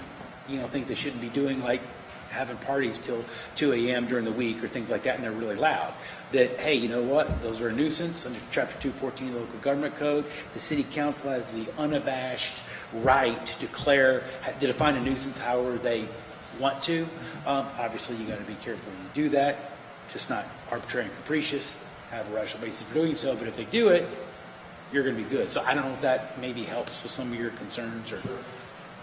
things they shouldn't be doing, like having parties till 2 a.m. during the week or things like that, and they're really loud. That, hey, you know what? Those are a nuisance under Chapter 214 Local Government Code. The City Council has the unabashed right to define a nuisance however they want to. Obviously, you got to be careful when you do that. Just not arbitrary and capricious. Have a rational basis for doing so. But if they do it, you're going to be good. So I don't know if that maybe helps with some of your concerns.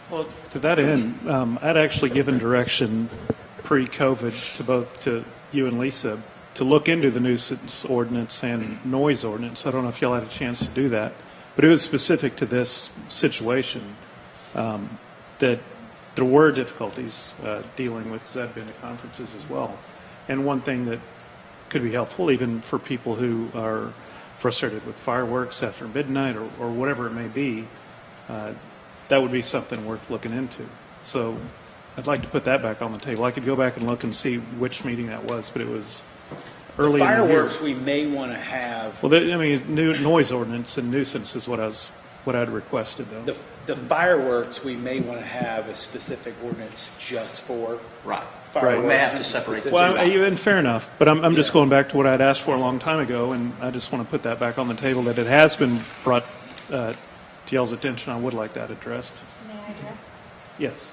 Well, to that end, I'd actually given direction pre-COVID to you and Lisa to look into the nuisance ordinance and noise ordinance. I don't know if y'all had a chance to do that, but it was specific to this situation that there were difficulties dealing with, because I've been to conferences as well. And one thing that could be helpful, even for people who are frustrated with fireworks after midnight or whatever it may be, that would be something worth looking into. So I'd like to put that back on the table. I could go back and look and see which meeting that was, but it was early in the year. Fireworks we may want to have. Well, new noise ordinance and nuisance is what I'd requested, though. The fireworks we may want to have a specific ordinance just for fireworks. Right. We may have to separate the two. Well, and fair enough, but I'm just going back to what I'd asked for a long time ago, and I just want to put that back on the table, that it has been brought to y'all's attention. I would like that addressed. May I address? Yes.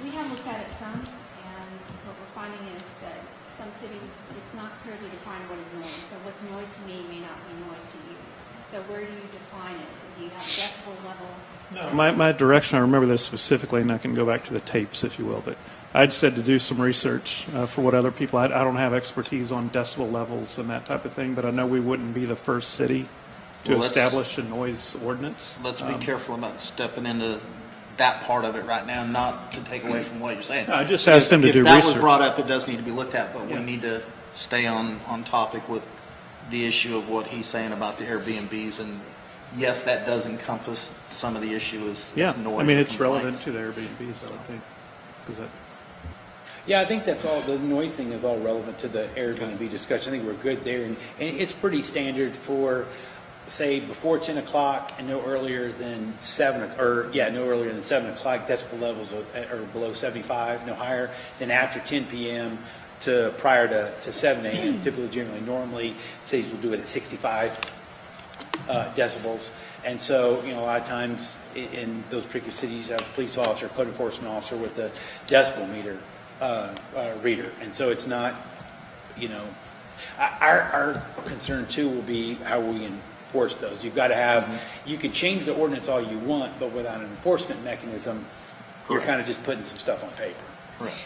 We have looked at it some, and what we're finding is that some cities, it's not clearly defined what is noise. So what's noise to me may not be noise to you. So where do you define it? Do you have decibel level? No. My direction, I remember this specifically, and I can go back to the tapes, if you will, but I'd said to do some research for what other people, I don't have expertise on decibel levels and that type of thing, but I know we wouldn't be the first city to establish a noise ordinance. Let's be careful about stepping into that part of it right now, not to take away from what you're saying. I just asked them to do research. If that was brought up, it does need to be looked at, but we need to stay on topic with the issue of what he's saying about the Airbnbs. And yes, that does encompass some of the issue is noise. I mean, it's relevant to the Airbnbs, I would think. Yeah, I think that's all. The noise thing is all relevant to the Airbnb discussion. I think we're good there, and it's pretty standard for say before 10 o'clock and no earlier than 7, no earlier than 7 o'clock, decibel levels are below 75, no higher. Then after 10 p.m. to prior to 7 a.m., typically, generally, normally, cities will do it at 65 decibels. And so, a lot of times in those particular cities, you have a police officer, code enforcement officer with a decibel meter reader. And so it's not, our concern too will be how we enforce those. You've got to have, you can change the ordinance all you want, but without an enforcement mechanism, you're kind of just putting some stuff on paper. Correct.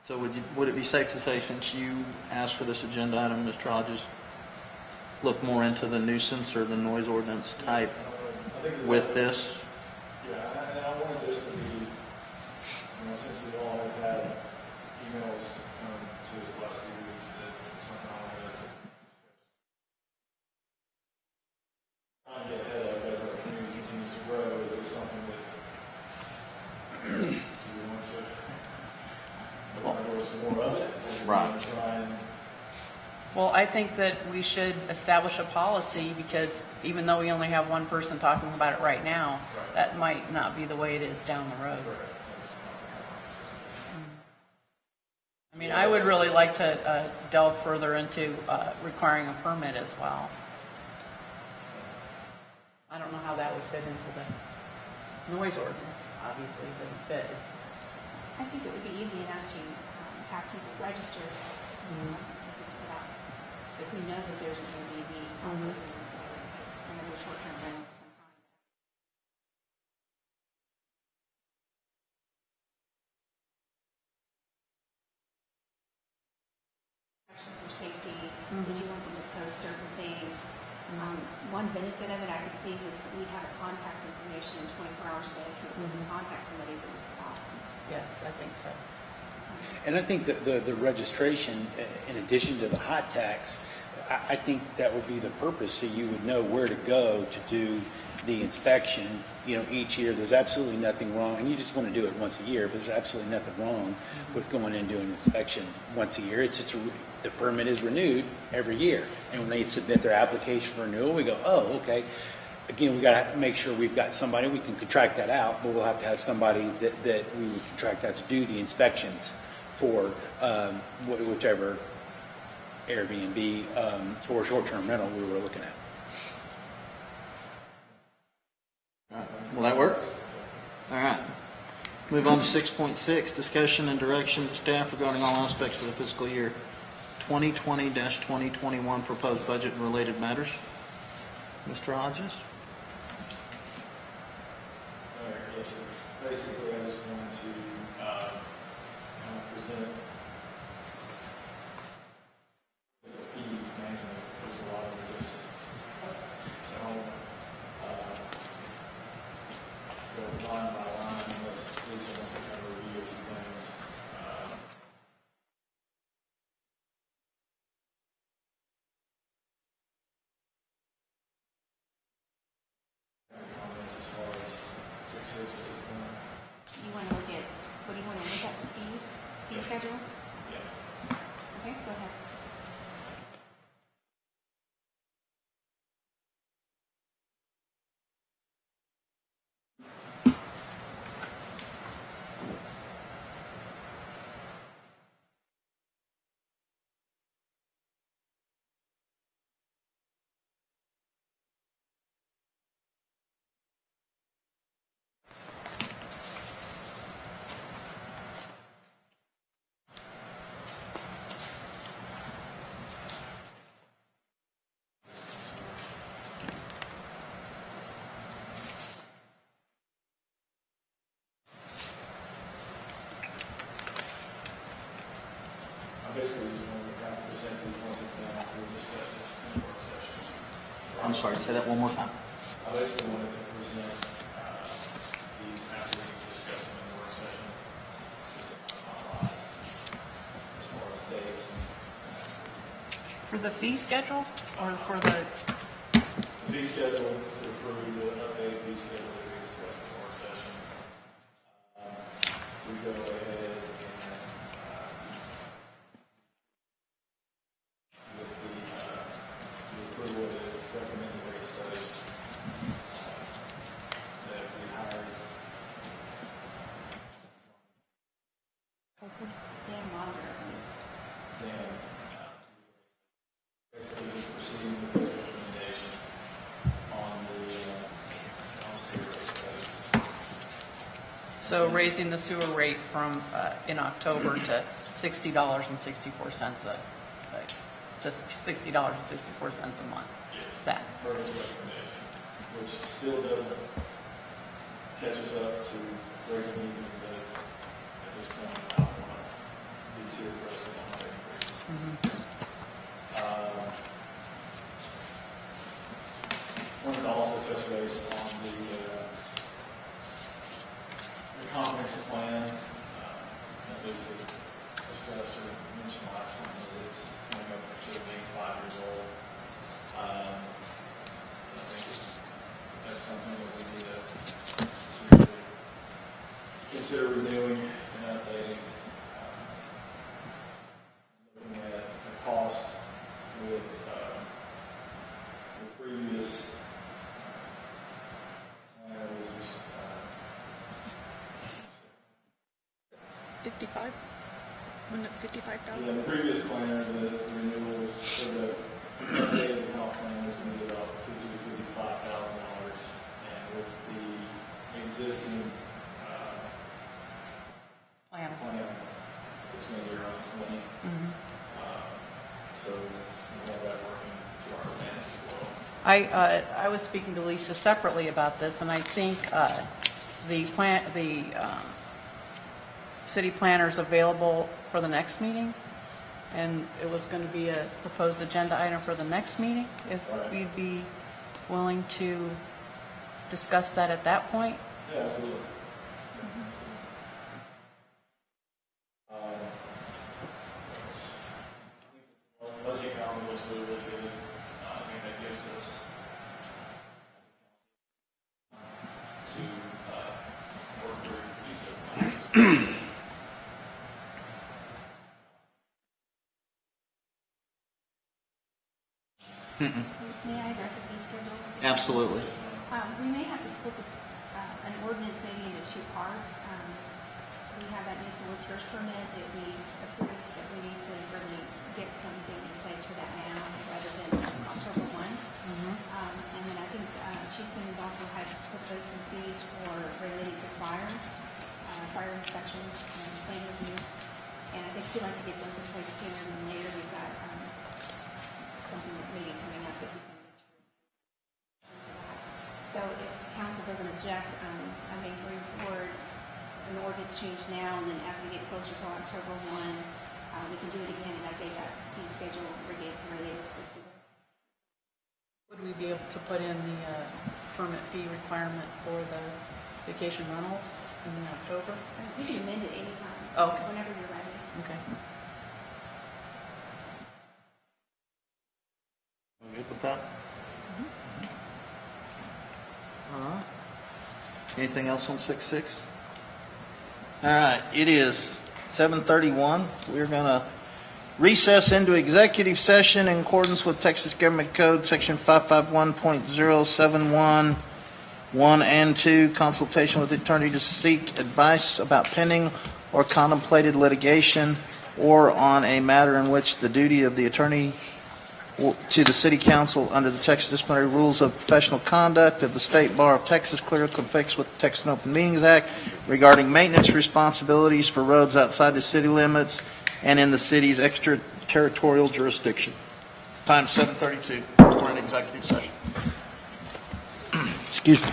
So would it be safe to say, since you asked for this agenda item, Mr. Hodges, look more into the nuisance or the noise ordinance type with this? Yeah, and I wanted this to be, since we all have had emails come to us the last few weeks, that something I wanted us to discuss. Trying to get ahead of as our community continues to grow, is this something that we want to do more of it? Right. Well, I think that we should establish a policy, because even though we only have one person talking about it right now, that might not be the way it is down the road. I mean, I would really like to delve further into requiring a permit as well. I don't know how that would fit into the noise ordinance. Obviously, it doesn't fit. I think it would be easy enough to have people register. If we know that there's an Airbnb, it's going to be a short-term rental of some kind. For safety, would you want them to post certain things? One benefit of it I could see was we'd have a contact information 24 hours a day, so we can contact somebody if there's a problem. Yes, I think so. And I think that the registration, in addition to the hot tax, I think that would be the purpose, so you would know where to go to do the inspection, each year. There's absolutely nothing wrong, and you just want to do it once a year, but there's absolutely nothing wrong with going in and doing an inspection once a year. It's just the permit is renewed every year, and when they submit their application for renewal, we go, oh, okay. Again, we got to make sure we've got somebody, we can contract that out, but we'll have to have somebody that we would contract out to do the inspections for whichever Airbnb or short-term rental we were looking at. Will that work? All right. Move on to 6.6, discussion and direction to staff regarding all aspects of the fiscal year 2020-2021 proposed budget and related matters. Mr. Hodges? All right, yes, sir. Basically, I just wanted to present the fees management. There's a lot of this. So go line by line, unless Lisa wants to kind of review a few things. Comments as far as 6.6 at this point. You want to look at, what do you want to look at, the fees, fee schedule? Yeah. Okay, go ahead. I basically just wanted to kind of present these ones and then we'll discuss it in the work session. I'm sorry, say that one more time. I basically wanted to present these after we discuss them in the work session. Just finalize as far as dates and For the fee schedule or for the, fee schedule, to approve the updated fee schedule that we discussed in the work session. We go ahead and with the approve So raising the sewer rate from, in October to $60.64 just $60.64 a month. Yes. That. Per his recommendation, which still doesn't catch us up to breaking even, but at this point, I don't want to be too aggressive on that increase. Wanted to also touch base on the comprehensive plan, as Lisa discussed or mentioned last time, that it's coming up to being 5 years old. I think that's something that we need to seriously consider renewing and updating. Looking at the cost with the previous plan was just 55? Wasn't it 55,000? yeah, the previous plan, the renewal was for the updated comp plan was going to be about $50,000 to $55,000, and with the existing Plan. it's going to be around 20. So we have that working to our advantage as well. I was speaking to Lisa separately about this, and I think the city planner is available for the next meeting, and it was going to be a proposed agenda item for the next meeting, if we'd be willing to discuss that at that point. Yeah, absolutely. Budget calendar looks really, really good. I think that gives us to work through use of May I address the fee schedule? Absolutely. We may have to split this, an ordinance maybe into two parts. We have that new solicitor's permit that we approved, but we need to really get something in place for that now rather than October 1. And then I think Chisholm has also had proposed some fees for related to fire inspections and plan review. And I think we'd like to get those in place sooner than later. We've got something that maybe coming up that he's going to make sure. So if council doesn't object, I may bring forward an ordinance change now, and then as we get closer to October 1, we can do it again, and I think that fee schedule related to the sewer. Would we be able to put in the permit fee requirement for the vacation rentals in October? You can amend it anytime, so Okay. whenever you're ready. Okay. Good with that? All right. Anything else on 6.6? All right, it is 7:31. We're going to recess into executive session in accordance with Texas Government Code, Section 551.071, 1 and 2, consultation with the attorney to seek advice about pending or contemplated litigation or on a matter in which the duty of the attorney to the City Council under the Texas Disciplinary Rules of Professional Conduct of the State Bar of Texas clearly conflicts with the Texas Open Meetings Act regarding maintenance responsibilities for roads outside the city limits and in the city's extraterritorial jurisdiction. Time 7:32. We're in executive session. Excuse me.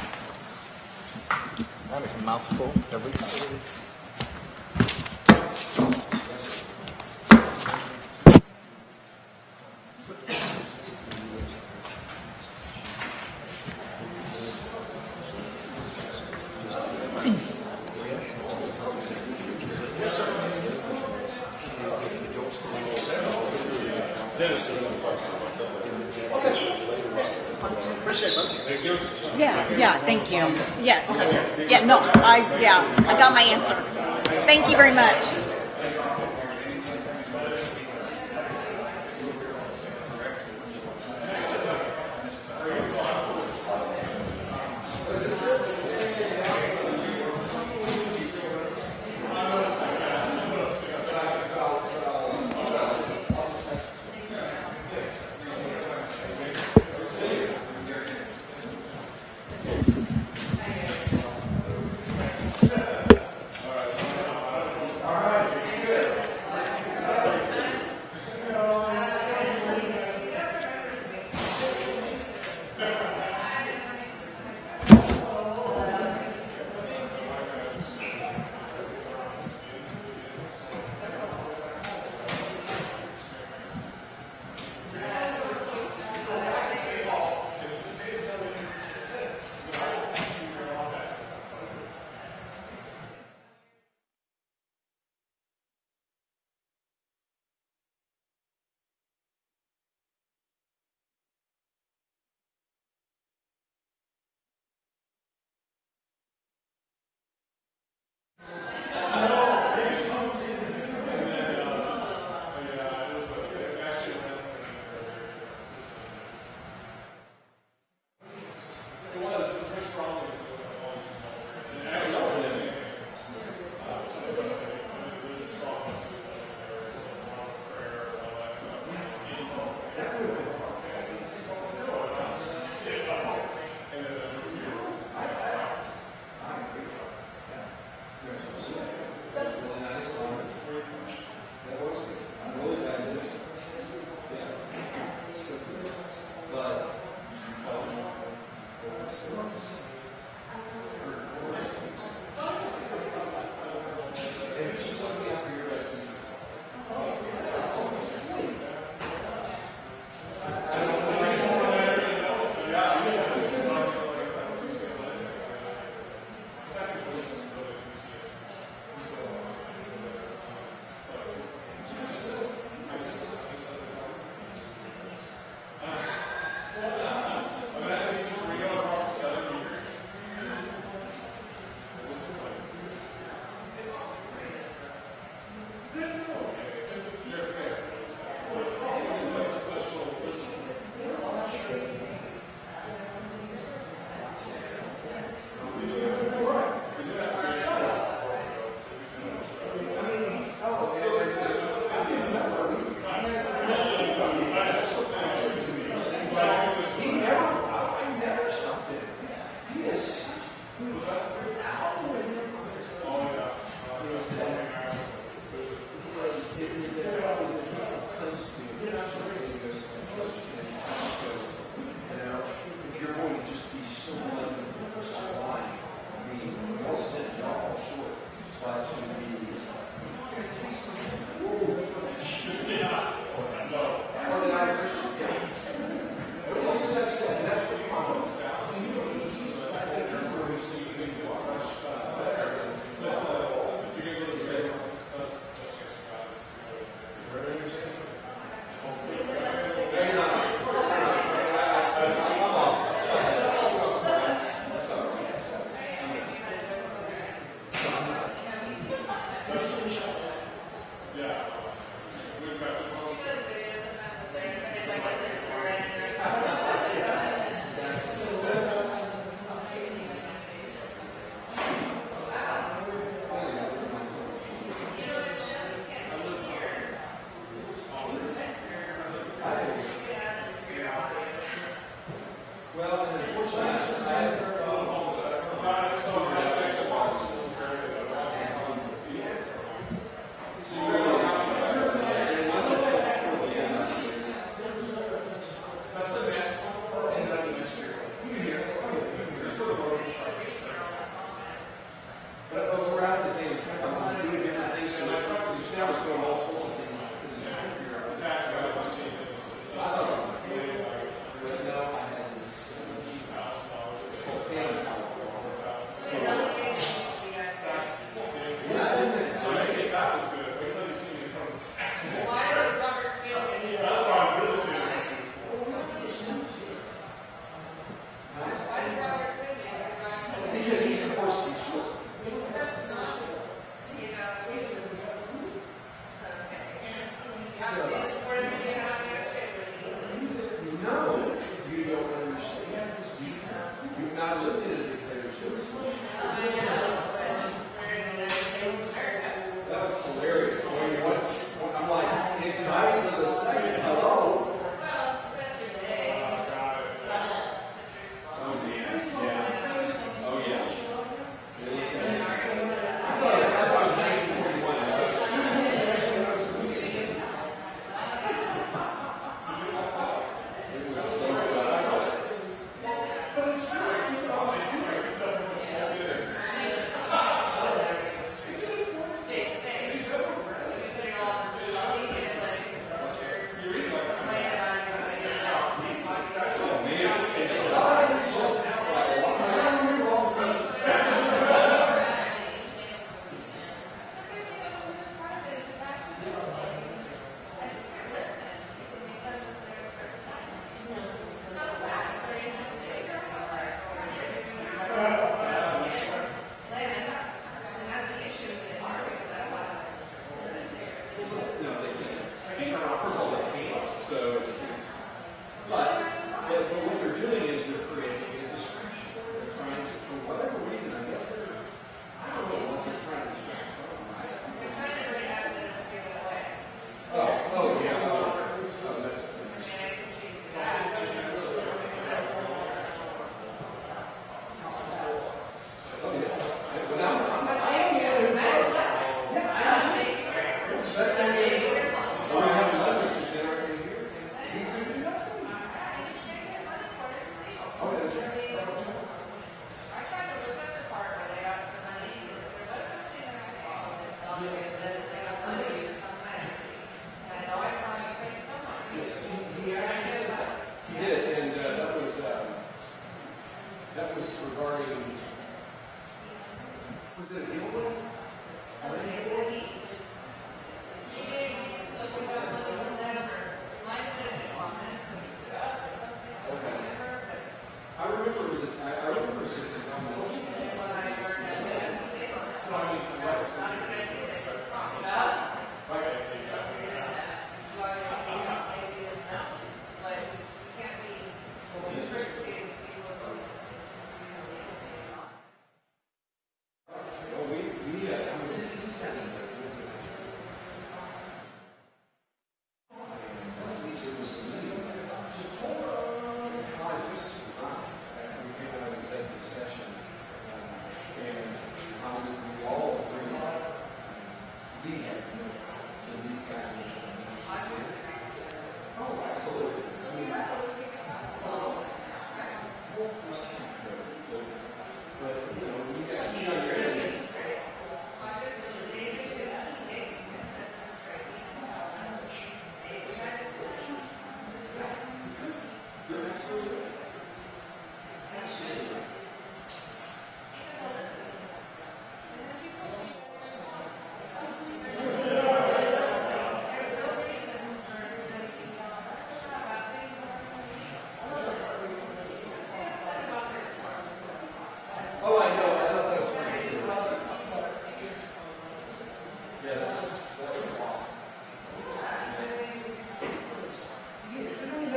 I make a mouthful every time. Yeah, thank you. Yeah, no, I got my answer. Thank you very much.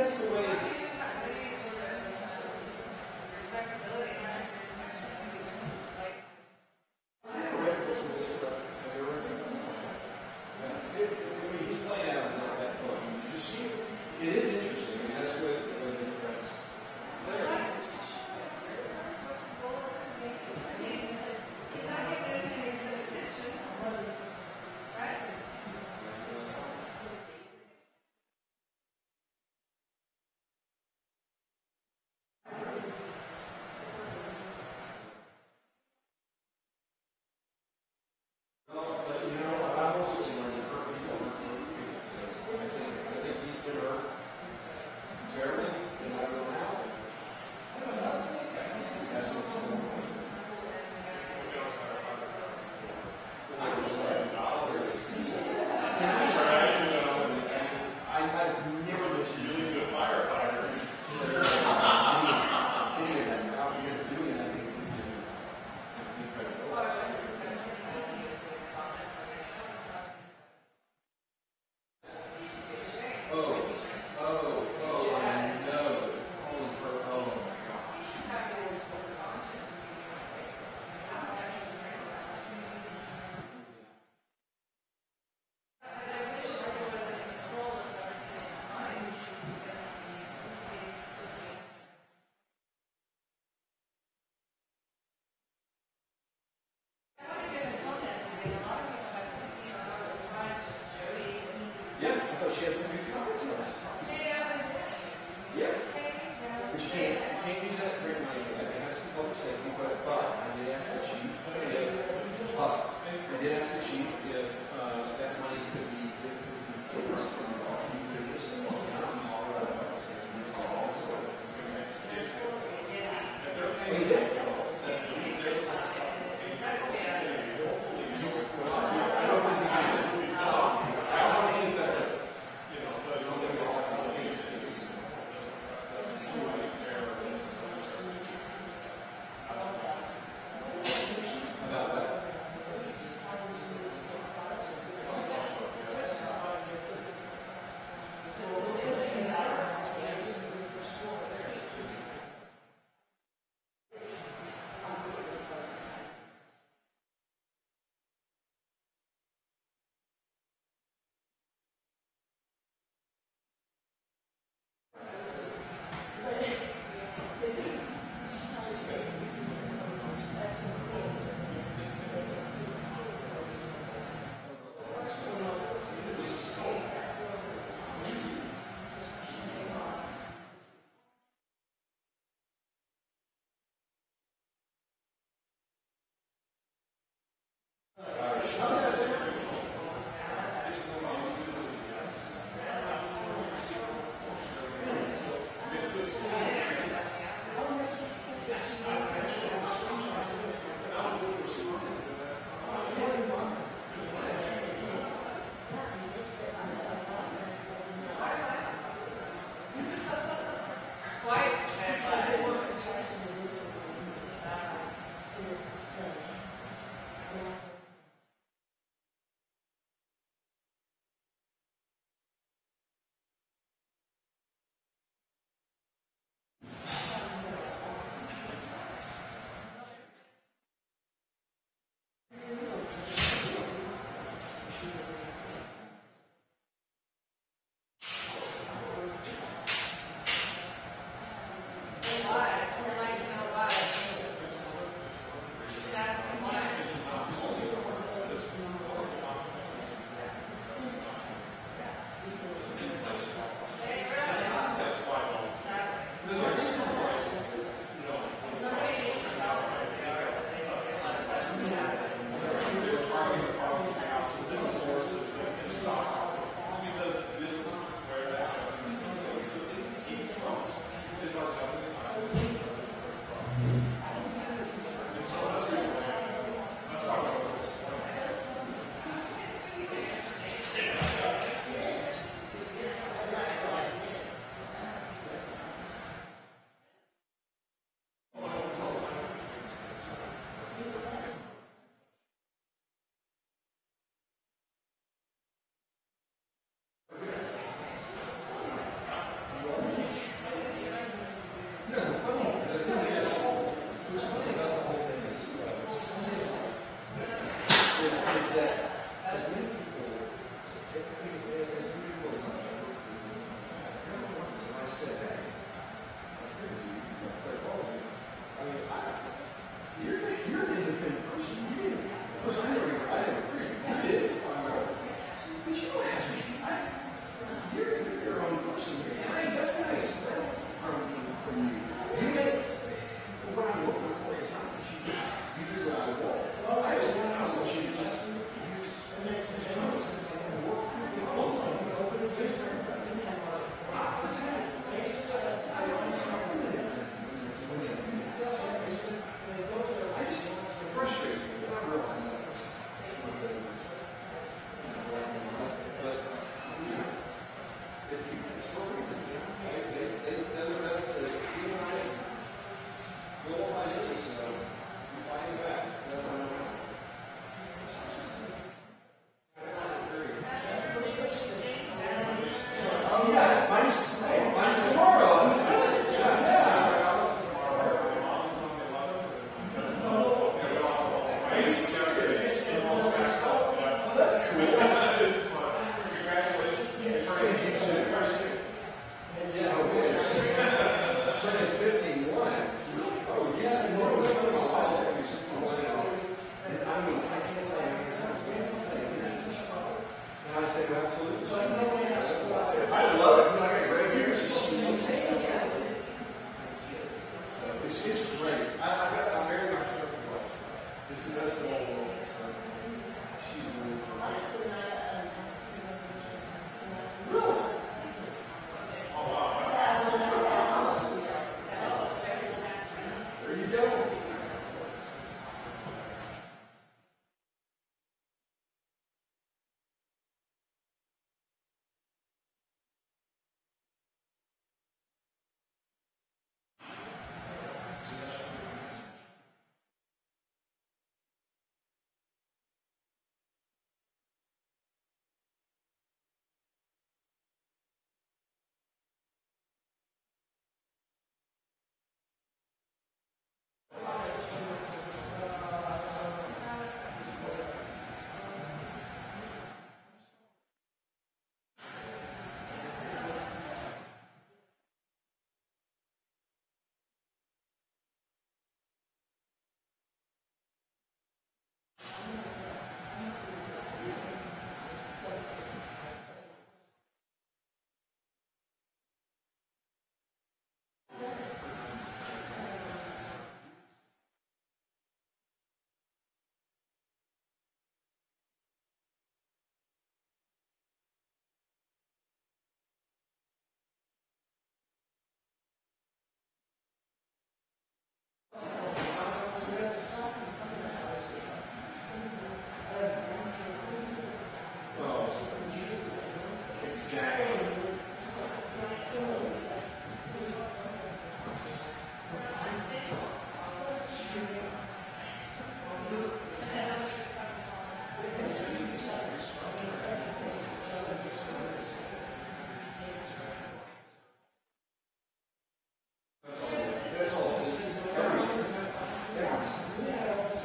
I that's the way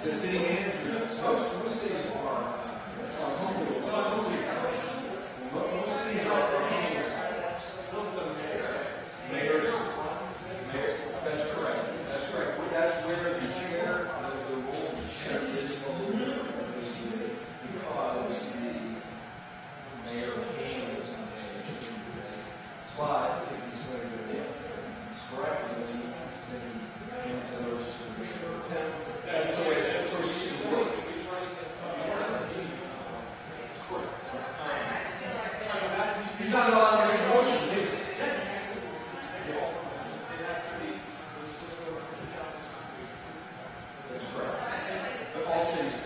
The city managers, most cities are home rules. Most cities are mayors. That's correct. That's correct. That's where the chair, the role of the chair is a little bit because the mayor handles the management. But if he's going to do it, it's correct. Then into those that's the way it's supposed to work. He's not allowed to make motions, is he? That's correct. But all cities do.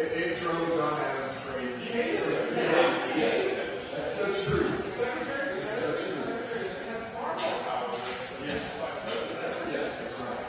It drove John Adams crazy. Yes, that's so true. It's so true. Yes. Yes, that's right.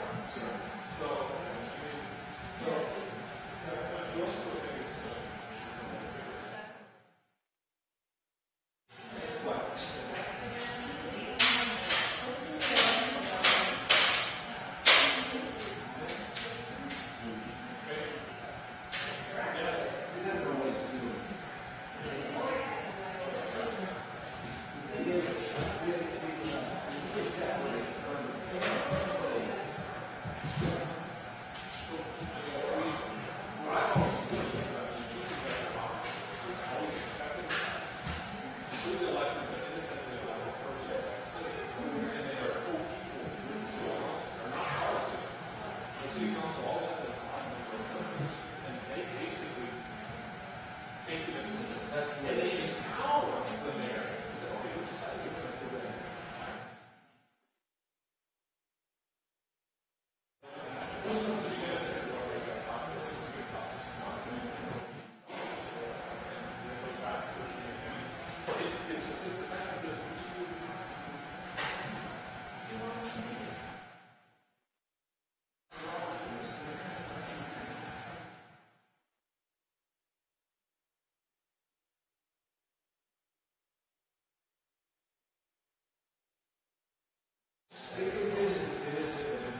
It is,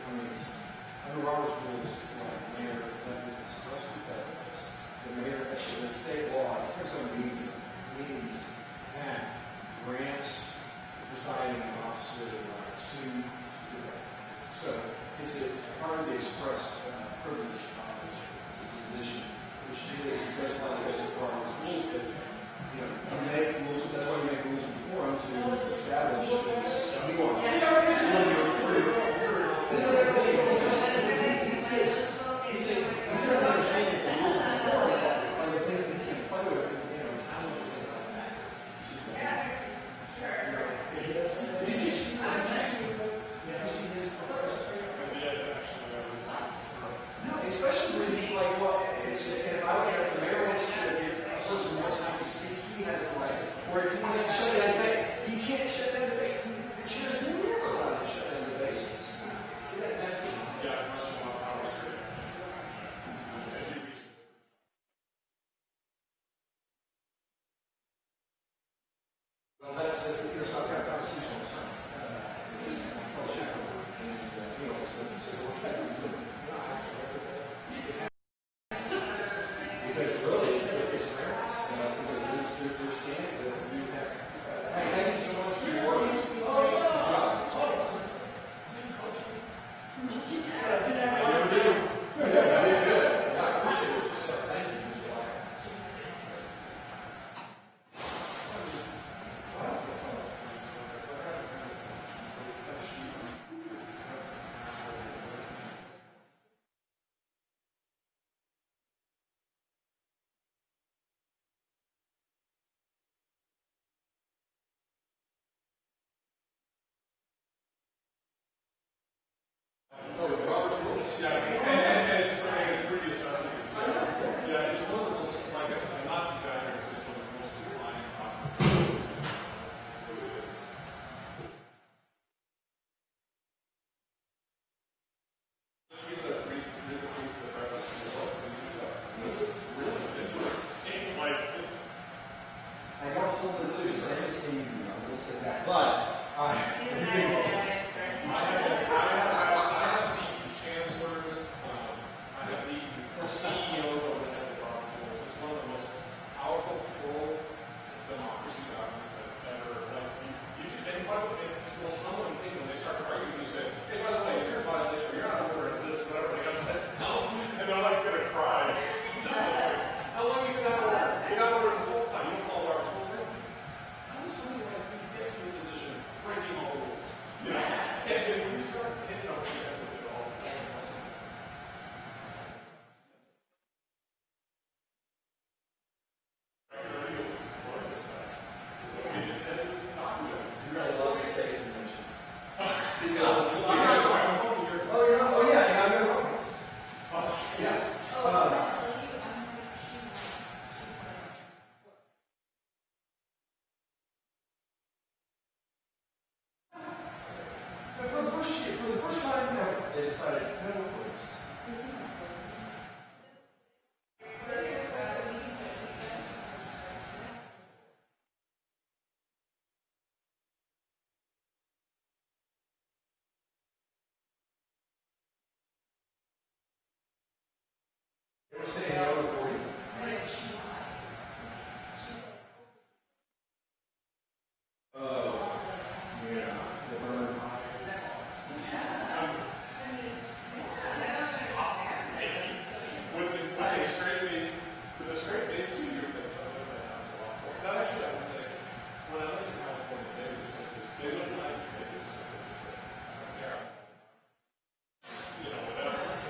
I mean, under Robert's rules, the mayor is supposed to be federal. The mayor, the state law, it takes on means and grants deciding officer to do that. So it's part of the express privilege of this position, which is specified as a part of the school. But, you make rules, that's why you make rules before them to establish these nuances. This is the thing, he takes, he doesn't understand the rules are the things that he can play with, time and things like that. Did you see his progress? No, especially when he's like, well, if I would have the mayor wants to, if a person wants to speak, he has the right. Or if he wants to shut down debate, he can't shut down debate. The chair's never allowed to shut down debate. Well, that's the South Carolina constitutional term. Because really, it's parents, because they're standing that you have. Thank you so much for your work. Good job.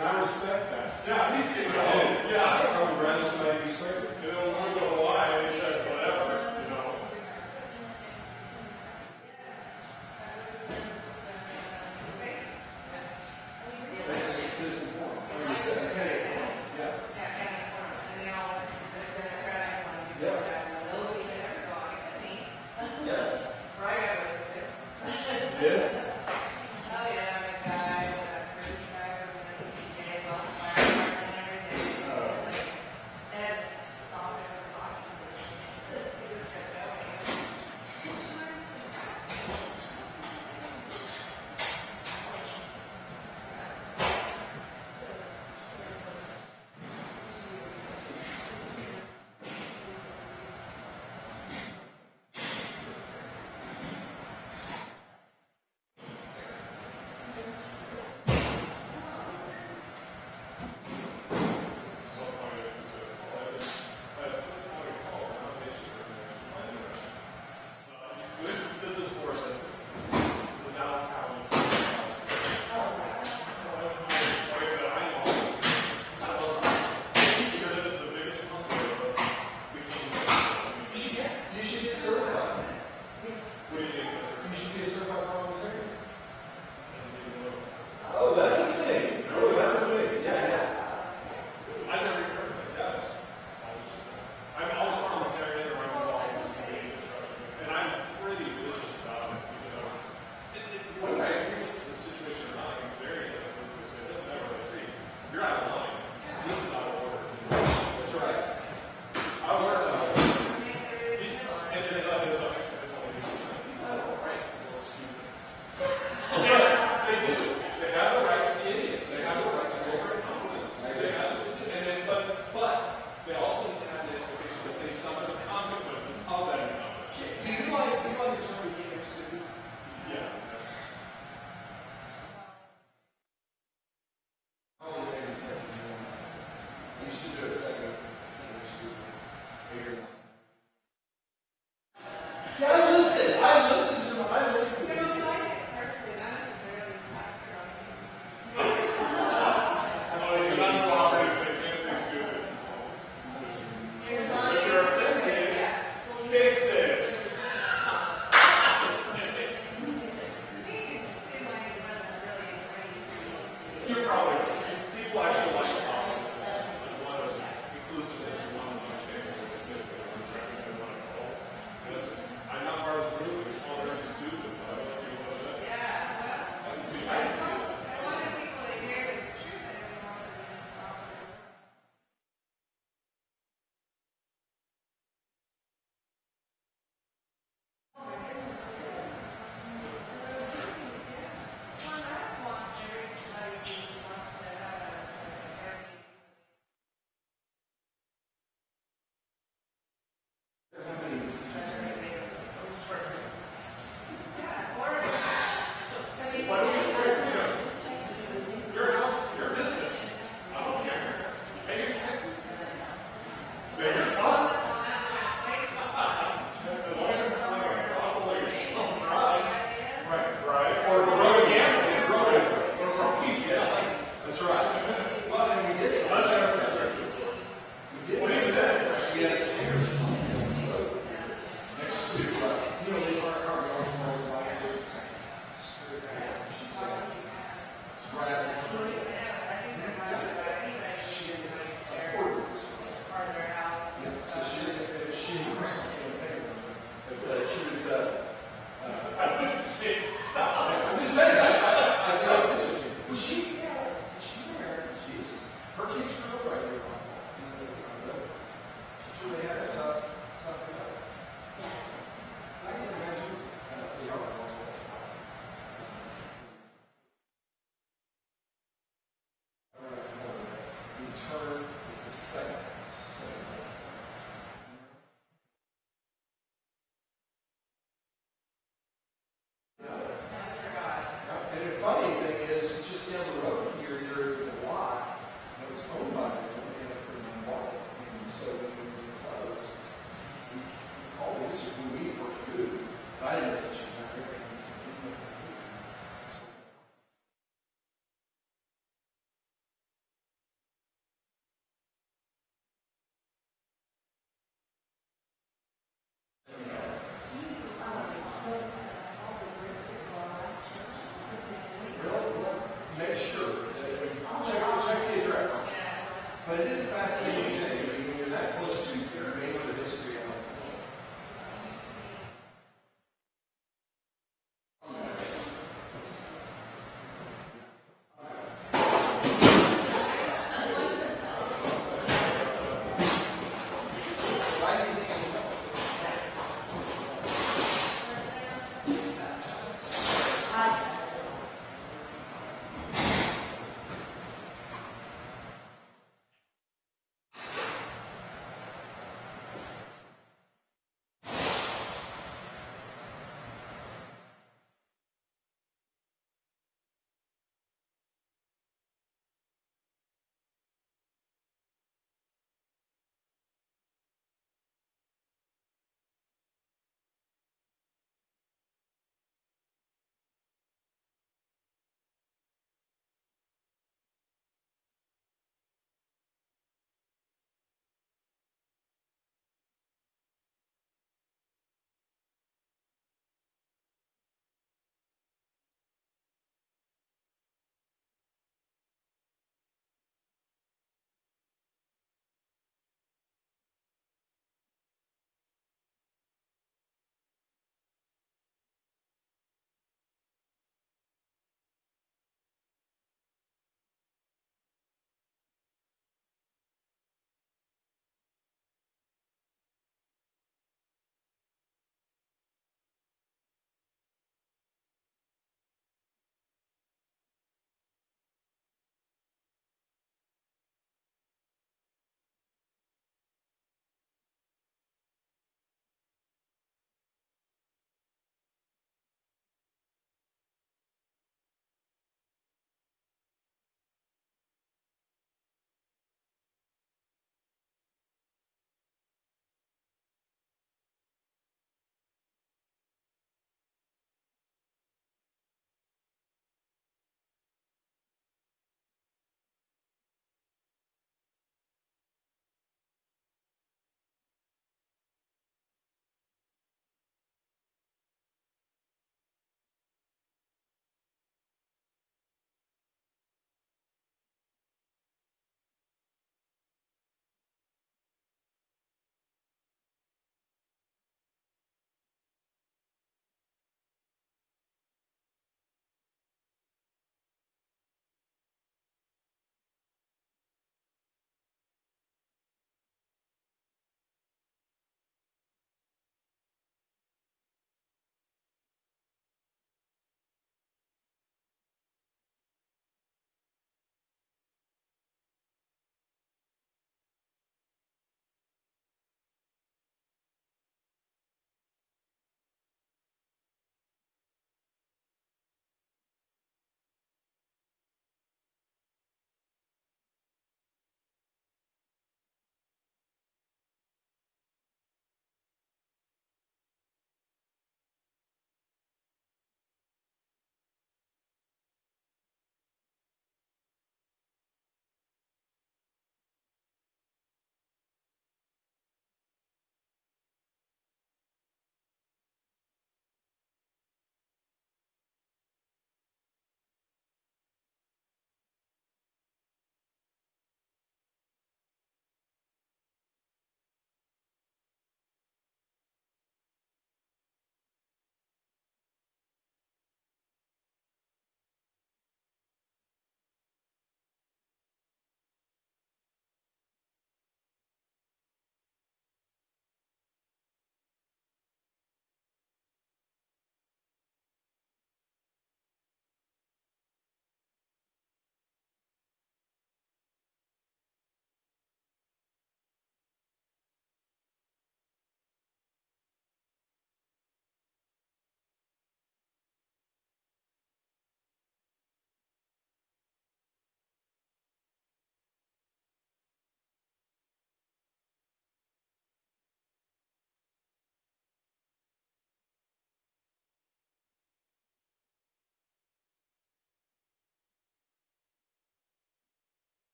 I respect that. Yeah, he's getting going. Yeah,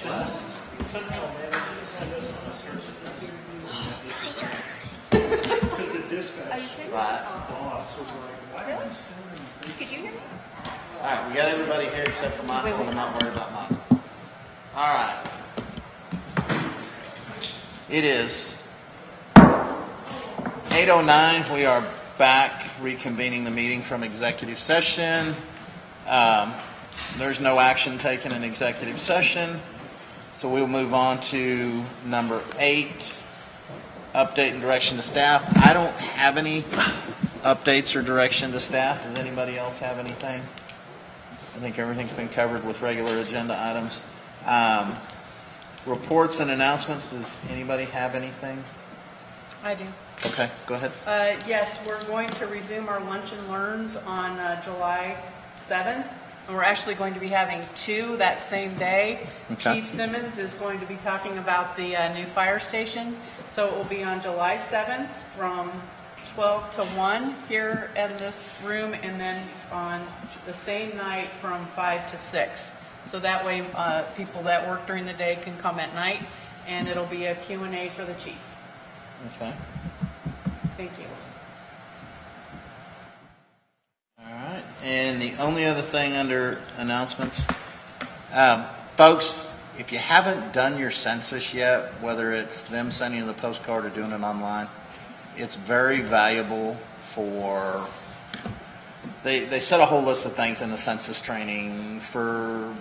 Somehow managed to send us on a search because the dispatch boss was like, why are you sending? Could you hear me? All right, we got everybody here except for Michael, and I'm not worried about Michael. All right. It is 8:09. We are back reconvening the meeting from executive session. There's no action taken in executive session. So we'll move on to number 8, update and direction to staff. I don't have any updates or direction to staff. Does anybody else have anything? I think everything's been covered with regular agenda items. Reports and announcements. Does anybody have anything? I do. Okay, go ahead. Yes, we're going to resume our lunch and learns on July 7th. And we're actually going to be having 2 that same day. Okay. Chief Simmons is going to be talking about the new fire station. So it will be on July 7th from 12 to 1 here in this room, and then on the same night from 5 to 6. So that way people that work during the day can come at night, and it'll be a Q&A for the chief. Okay. Thank you. All right. And the only other thing under announcements, folks, if you haven't done your census yet, whether it's them sending you the postcard or doing it online, it's very valuable for, they set a whole list of things in the census training for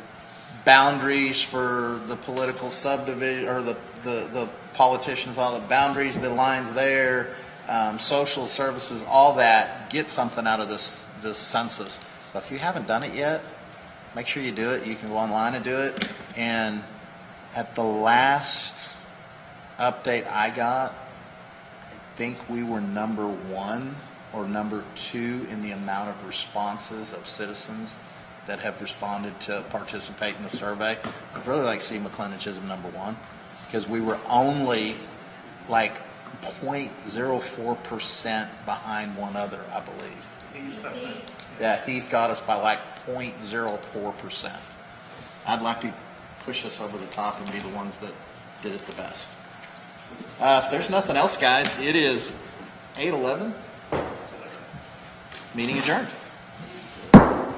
boundaries for the political subdivision, or the politicians, all the boundaries, the lines there, social services, all that. Get something out of this census. So if you haven't done it yet, make sure you do it. You can go online and do it. And at the last update I got, I think we were number 1 or number 2 in the amount of responses of citizens that have responded to participate in the survey. I'd really like to see McLendon-Chisholm number 1, because we were only like 0.04% behind one other, I believe. Yeah, Heath got us by like 0.04%. I'd like to push us over the top and be the ones that did it the best. If there's nothing else, guys, it is 8:11. Meeting adjourned.